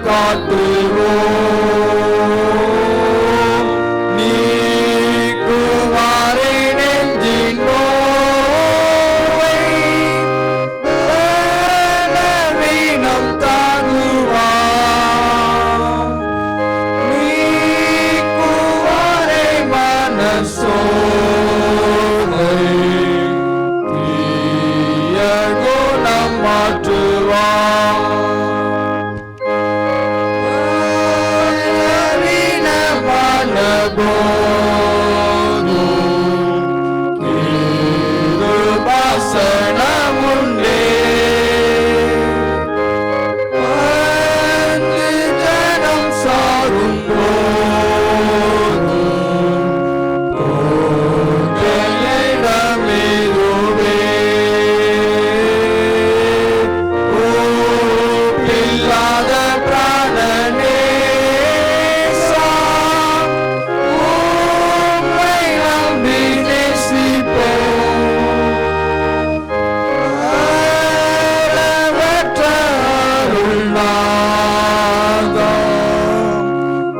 காட்டுவோம். நீக்குவாரே நெஞ்சின் நோவை, பலவீனம் தாங்குவார். நீக்குவாரே மனசோர்வை, தீய குணம் மாற்றுவார். பலவீனமான போதும் கிருபாசனம் உண்டே. வந்து ஜனம் சாரும் போதும் போகலிடமிதுவே. இல்லாத பிராணநேசா, உம்மை நம்பி நேசிப்போம். அளவற்ற அருள்நாதா,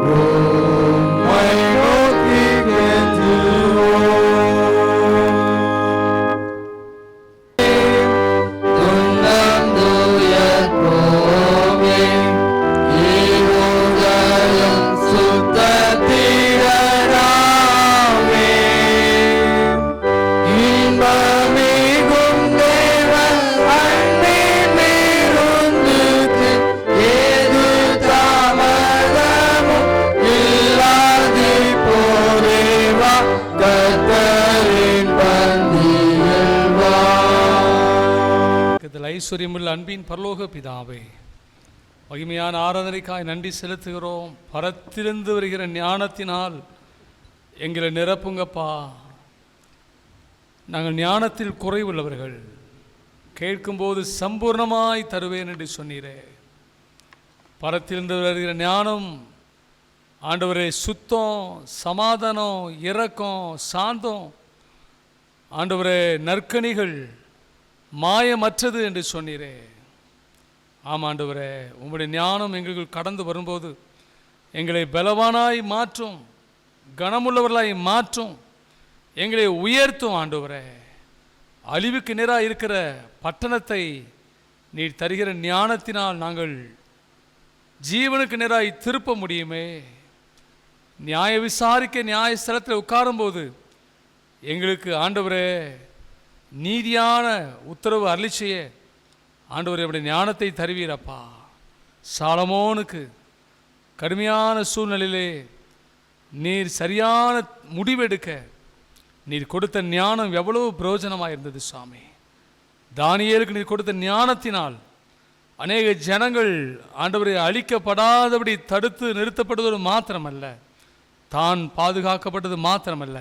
உம்மை நோக்கி கெஞ்சுவோம். துன்னந்துயர்வோமே, இருதயம் சுத்தத்திடராமே. இன்பமிகும் தேவ அன்பின் விருந்துக்கு ஏது தாமதமும் இல்லாதிப்போரேவா, கர்த்தரின் பந்தியில் வா. இதில் ஐஸ்வர்யமுள்ள அன்பின் பரலோக பிதாவே, மகிமையான ஆராதனைக்காய் நன்றி செலுத்துகிறோம். பரத்திலிருந்து வருகிற ஞானத்தினால் எங்களை நிரப்புங்கப்பா. நாங்கள் ஞானத்தில் குறைவுள்ளவர்கள், கேட்கும்போது சம்பூர்ணமாய் தருவேன் என்று சொன்னீரே. பரத்திலிருந்து வருகிற ஞானம் ஆண்டவரே சுத்தம், சமாதானம், இரக்கம், சாந்தம், ஆண்டவரே நற்கனிகள், மாயமற்றது என்று சொன்னீரே. ஆமாண்டவரே, உம்முடைய ஞானம் எங்களுக்கு கடந்து வரும்போது எங்களை பலவானாய் மாற்றும், கனமுள்ளவர்களாய் மாற்றும், எங்களை உயர்த்தும். ஆண்டவரே, அழிவுக்கு நேராக இருக்கிற பட்டணத்தை நீர் தருகிற ஞானத்தினால் நாங்கள் ஜீவனுக்கு நேராய் திருப்ப முடியுமே. நியாய விசாரிக்க நியாய ஸ்தலத்தில் உட்காரும்போது எங்களுக்கு ஆண்டவரே நீதியான உத்தரவு அருளிச்செய்ய ஆண்டவரே நம்முடைய ஞானத்தை தருவீரப்பா. சாலமோனுக்கு கடுமையான சூழ்நிலையிலே நீர் சரியான முடிவெடுக்க நீர் கொடுத்த ஞானம் எவ்வளவு பிரயோஜனமாக இருந்தது சுவாமி. தானியேலுக்கு நீர் கொடுத்த ஞானத்தினால் அநேக ஜனங்கள் ஆண்டவரை அழிக்கப்படாதபடி தடுத்து நிறுத்தப்படுவது மாத்திரமல்ல, தான் பாதுகாக்கப்பட்டது மாத்திரமல்ல,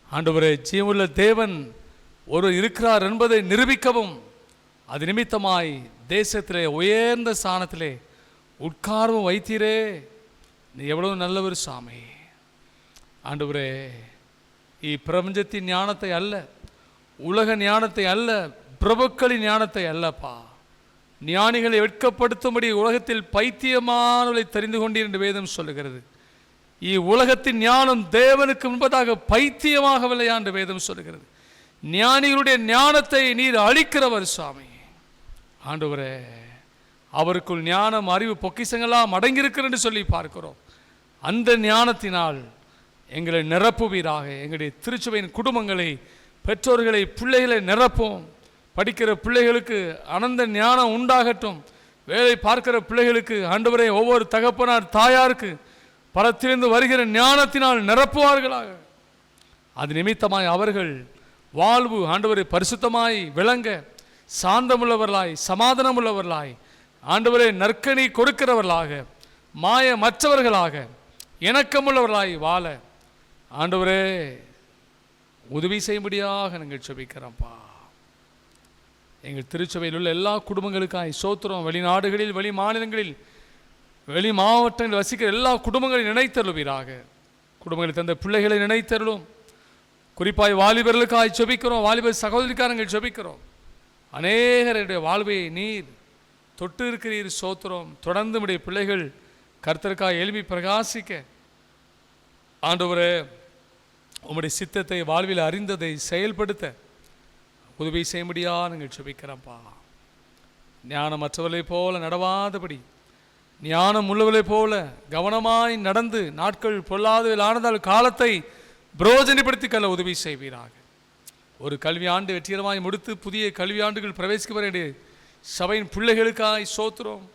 ஆண்டவரே ஜீவனுள்ள தேவன் ஒரு இருக்கிறார் என்பதை நிரூபிக்கவும் அது நிமித்தமாய் தேசத்திலே உயர்ந்த ஸ்தானத்திலே உட்காரவும் வைத்தீரே. நீ எவ்வளவு நல்லவர் சாமி. ஆண்டவரே, பிரபஞ்சத்தின் ஞானத்தை அல்ல, உலக ஞானத்தை அல்ல, பிரபுக்களின் ஞானத்தை அல்லப்பா, ஞானிகளை வெட்கப்படுத்தும்படி உலகத்தில் பைத்தியமானவர்களை தெரிந்து கொண்டீர் என்று வேதம் சொல்லுகிறது. உலகத்தின் ஞானம் தேவனுக்கு முன்பதாக பைத்தியமாகவில்லை என்று வேதம் சொல்லுகிறது. ஞானிகளுடைய ஞானத்தை நீர் அழிக்கிறவர் சுவாமி. ஆண்டவரே, அவருக்குள் ஞானம், அறிவு, பொக்கிஷங்களாம் அடங்கியிருக்கிறது என்று சொல்லி பார்க்கிறோம். அந்த ஞானத்தினால் எங்களை நிரப்புவீராக. எங்களுடைய திருச்சபையின் குடும்பங்களை, பெற்றோர்களை, பிள்ளைகளை நிரப்பும். படிக்கிற பிள்ளைகளுக்கு அனந்த ஞானம் உண்டாகட்டும். வேலை பார்க்கிற பிள்ளைகளுக்கு ஆண்டவரே, ஒவ்வொரு தகப்பனார் தாயாருக்கு பரத்திலிருந்து வருகிற ஞானத்தினால் நிரப்புவார்களாக. அது நிமித்தமாய் அவர்கள் வாழ்வு ஆண்டவரை பரிசுத்தமாய் விளங்க, சாந்தமுள்ளவர்களாய், சமாதானமுள்ளவர்களாய், ஆண்டவரை நற்கனி கொடுக்கிறவர்களாக, மாயமற்றவர்களாக, இணக்கமுள்ளவர்களாய் வாழ ஆண்டவரே உதவி செய்யும்படியாக நாங்கள் செபிக்கிறோம்ப்பா. எங்கள் திருச்சபையில் உள்ள எல்லா குடும்பங்களுக்காய் சோத்திரம். வெளிநாடுகளில், வெளி மாநிலங்களில், வெளி மாவட்டங்களில் வசிக்கிற எல்லா குடும்பங்களையும் நினைத்தருளுவீராக. குடும்பங்களில் தந்த பிள்ளைகளை நினைத்தருளும். குறிப்பாய் வாலிபர்களுக்காய் செபிக்கிறோம். வாலிபர் சகோதரிக்காரங்கள் செபிக்கிறோம். அநேகருடைய வாழ்வை நீர் தொட்டு இருக்கிறீர் சோத்திரம். தொடர்ந்து உடைய பிள்ளைகள் கர்த்தருக்காக எழுப்பி பிரகாசிக்க ஆண்டவரே உம்முடைய சித்தத்தை வாழ்வில் அறிந்ததை செயல்படுத்த உதவி செய்ய முடியாது நாங்கள் ஜெபிக்கிறோம்ப்பா. ஞானமற்றவர்களைப் போல நடவாதபடி ஞானம் உள்ளவர்களைப் போல கவனமாய் நடந்து நாட்கள் பொல்லாதவில் ஆனதால் காலத்தை பிரயோஜனப்படுத்தி கொள்ள உதவி செய்வீராக. ஒரு கல்வி ஆண்டு வெற்றிகரமாய் முடித்து புதிய கல்வி ஆண்டுகள் பிரவேசிக்க வேண்டிய சபையின் பிள்ளைகளுக்காய் சோத்திரம்.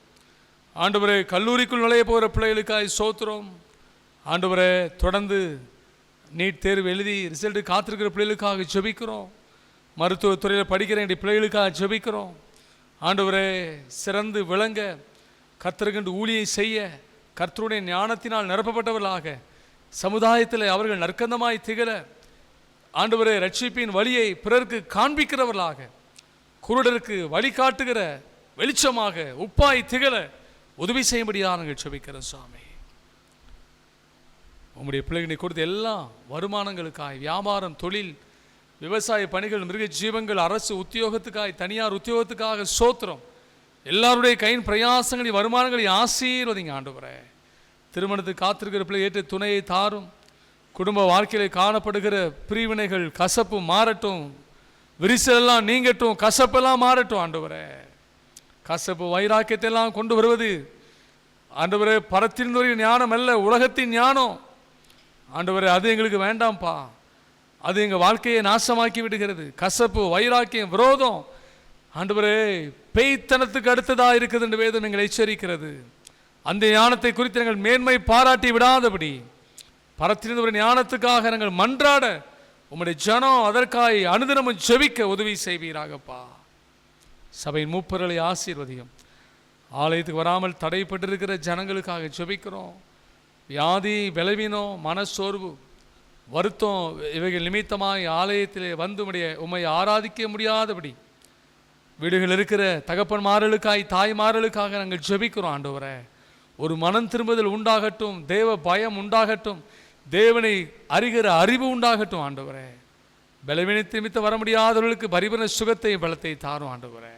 ஆண்டவரே கல்லூரிக்குள் நுழைய போகிற பிள்ளைகளுக்காய் சோத்திரம். ஆண்டவரே தொடர்ந்து நீட் தேர்வு எழுதி ரிசல்ட்டு காத்திருக்கிற பிள்ளைகளுக்காக ஜெபிக்கிறோம். மருத்துவத்துறையில் படிக்கிற வேண்டிய பிள்ளைகளுக்காக ஜெபிக்கிறோம். ஆண்டவரே சிறந்து விளங்க கர்த்தருக்கென்று ஊழியை செய்ய கர்த்தருடைய ஞானத்தினால் நிரப்பப்பட்டவர்களாக சமுதாயத்தில் அவர்கள் நற்கந்தமாய் திகழ ஆண்டவரே ரட்சிப்பின் வழியை பிறருக்கு காண்பிக்கிறவர்களாக குருடருக்கு வழிகாட்டுகிற வெளிச்சமாக உப்பாய் திகழ உதவி செய்யும்படியாக நாங்கள் ஜெபிக்கிறோம் சுவாமி. உங்களுடைய பிள்ளைகளை கொடுத்த எல்லா வருமானங்களுக்காய் வியாபாரம், தொழில், விவசாய பணிகள், மிருக ஜீவங்கள், அரசு உத்தியோகத்துக்காய், தனியார் உத்தியோகத்துக்காக சோத்திரம். எல்லாருடைய கையின் பிரயாசங்களை வருமானங்களை ஆசீர்வதிங்க ஆண்டவரே. திருமணத்துக்கு காத்திருக்கிற பிள்ளை ஏற்ற துணையை தாரும். குடும்ப வாழ்க்கையில் காணப்படுகிற பிரிவினைகள் கசப்பு மாறட்டும், விரிசலெல்லாம் நீங்கட்டும், கசப்பெல்லாம் மாறட்டும் ஆண்டவரே. கசப்பு வைராக்கியத்தை எல்லாம் கொண்டு வருவது ஆண்டவரே பரத்தினுடைய ஞானம் அல்ல, உலகத்தின் ஞானம் ஆண்டவரே. அது எங்களுக்கு வேண்டாம்ப்பா. அது எங்கள் வாழ்க்கையை நாசமாக்கி விடுகிறது. கசப்பு, வைராக்கியம், விரோதம் ஆண்டவரே பேய்த்தனத்துக்கு அடுத்ததாக இருக்குது என்று வேதம் எங்களை எச்சரிக்கிறது. அந்த ஞானத்தை குறித்து நாங்கள் மேன்மை பாராட்டி விடாதபடி பரத்திலிருந்து ஒரு ஞானத்துக்காக நாங்கள் மன்றாட உம்முடைய ஜனம் அதற்காய் அனுதினமும் ஜெபிக்க உதவி செய்வீராகப்பா. சபையின் மூப்பர்களை ஆசீர்வதியும். ஆலயத்துக்கு வராமல் தடைப்பட்டிருக்கிற ஜனங்களுக்காக ஜெபிக்கிறோம். வியாதி, பலவீனம், மனசோர்வு, வருத்தம் இவைகள் நிமித்தமாய் ஆலயத்திலே வந்து உம்மை ஆராதிக்க முடியாதபடி வீடுகள் இருக்கிற தகப்பன்மார்களுக்காய், தாய்மார்களுக்காக நாங்கள் ஜெபிக்கிறோம் ஆண்டவரே. ஒரு மனம் திரும்புதல் உண்டாகட்டும், தேவ பயம் உண்டாகட்டும், தேவனை அறிகிற அறிவு உண்டாகட்டும் ஆண்டவரே. பலவீனத்தை நிமித்த வர முடியாதவர்களுக்கு பரிபூரண சுகத்தை பலத்தை தாரும் ஆண்டவரே.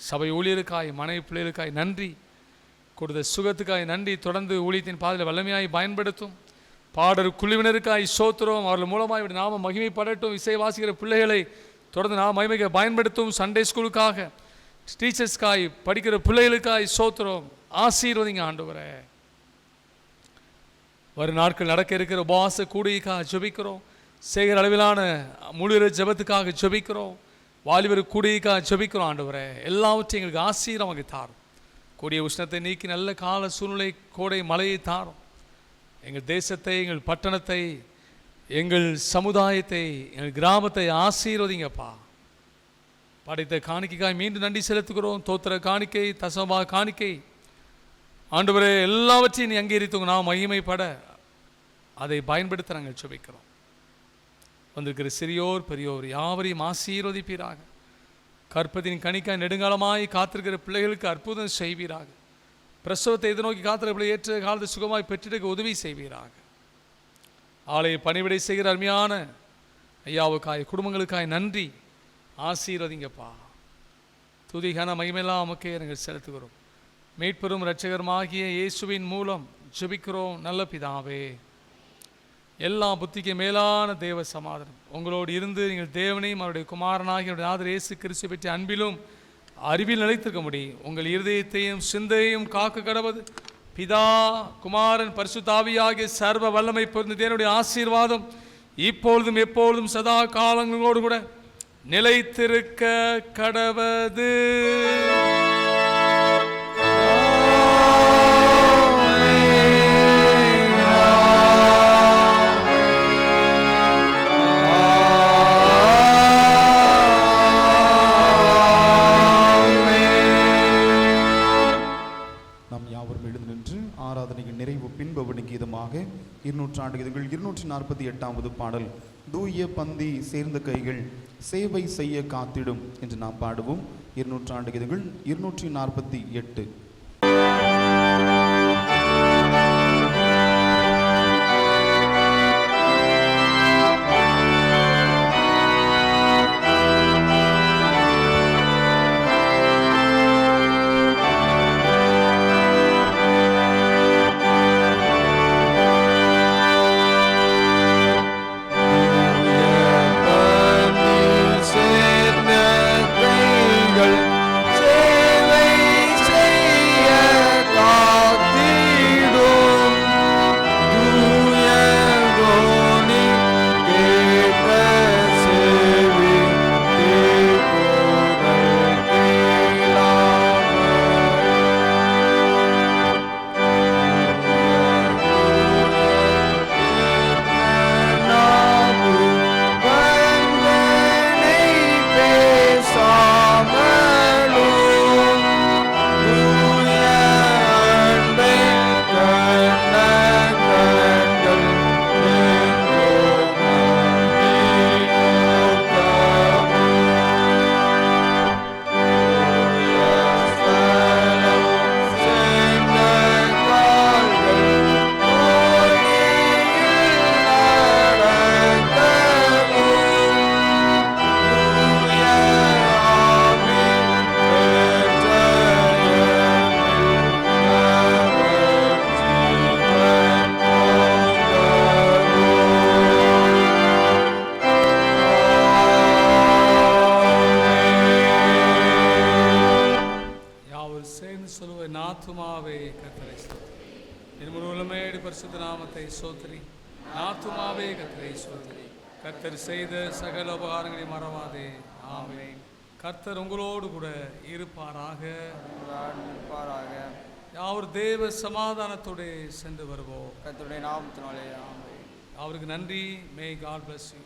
சபை ஊழியருக்காய், மனைவி பிள்ளைகளுக்காய் நன்றி, கொடுத்த சுகத்துக்காய் நன்றி. தொடர்ந்து ஊழியத்தின் பாதையில் வல்லமையாய் பயன்படுத்தும். பாடல் குழுவினருக்காய் சோத்திரம், அவர்கள் மூலமாக நாம மகிமைப்படட்டும். இசை வாசிக்கிற பிள்ளைகளை தொடர்ந்து நாம் மகிமைக்க பயன்படுத்தும். சண்டே ஸ்கூலுக்காக, டீச்சர்ஸ்க்காய், படிக்கிற பிள்ளைகளுக்காய் சோத்திரம். ஆசீர்வதிங்க ஆண்டவரே. வரும் நாட்கள் நடக்க இருக்கிற உபவாச கூடைக்காக ஜெபிக்கிறோம். சேகர அளவிலான முழு ஜெபத்துக்காக ஜெபிக்கிறோம். வாலிபர் கூடைக்காக ஜெபிக்கிறோம் ஆண்டவரே. எல்லாவற்றையும் எங்களுக்கு ஆசீர்வாதமாக தாரும். கூடிய உஷ்ணத்தை நீக்கி நல்ல கால சூழ்நிலை, கோடை மழையை தாரும். எங்கள் தேசத்தை, எங்கள் பட்டணத்தை, எங்கள் சமுதாயத்தை, எங்கள் கிராமத்தை ஆசீர்வதிங்கப்பா. படைத்த காணிக்கைக்காய் மீண்டும் நன்றி செலுத்துகிறோம். தோத்திர காணிக்கை, தசமா காணிக்கை ஆண்டவரே எல்லாவற்றையும் நீ அங்கீகரித்து நாம் மகிமைப்பட அதை பயன்படுத்த நாங்கள் ஜெபிக்கிறோம். வந்திருக்கிற சிறியோர் பெரியோர் யாவரையும் ஆசீர்வதிப்பீராக. கற்பத்தின் கணிக்காய் நெடுங்காலமாய் காத்திருக்கிற பிள்ளைகளுக்கு அற்புதம் செய்வீராக. பிரசவத்தை எதிர்நோக்கி காத்திர பிள்ளை ஏற்ற காலத்தை சுகமாய் பெற்றெடுக்க உதவி செய்வீராக. ஆலய பணிவிடை செய்கிற அருமையான ஐயாவுக்காய், குடும்பங்களுக்காய் நன்றி. ஆசீர்வதிங்கப்பா. துதிகான மகிமையெல்லாம் நமக்கே நாங்கள் செலுத்துகிறோம். மீட்பெரும் இரட்சகருமாகிய இயேசுவின் மூலம் ஜெபிக்கிறோம் நல்ல பிதாவே. எல்லா புத்திக்கு மேலான தேவ சமாதானம் உங்களோடு இருந்து நீங்கள் தேவனையும் அவருடைய குமாரனாகிய ஆதரவு இயேசு கிறிஸ்து பற்றிய அன்பிலும் அறிவில் நிலைத்திருக்க முடியும். உங்கள் இருதயத்தையும் சிந்தையும் காக்க கடவது பிதா, குமாரன், பரிசுத்த ஆவியாகிய சர்வ வல்லமை பொருந்த தேவனுடைய ஆசீர்வாதம் இப்பொழுதும் எப்பொழுதும் சதா காலங்களோடு கூட நிலைத்திருக்க கடவது. நிறைவு பின்பவனி கீதமாக 200 கீதங்கள் 248வது பாடல் தூய பந்தி சேர்ந்த கைகள் சேவை செய்ய காத்திடும் என்று நாம் பாடுவோம். 200 கீதங்கள் 248. என் ஆத்துமாவே கர்த்தரை ஸ்தோத்திரி. என் முழு உள்ளமேடு பரிசுத்த நாமத்தை ஸ்தோத்திரி. ஆத்துமாவே கர்த்தரை ஸ்தோத்திரி. கர்த்தர் செய்த சகல உபகாரங்களை மறவாதே. ஆமென். கர்த்தர் உங்களோடு கூட இருப்பாராக. அவர் தேவ சமாதானத்தோடு சென்று வருவோம். கர்த்தருடைய நாமத்தினாலே ஆமென். அவருக்கு நன்றி. May God bless you.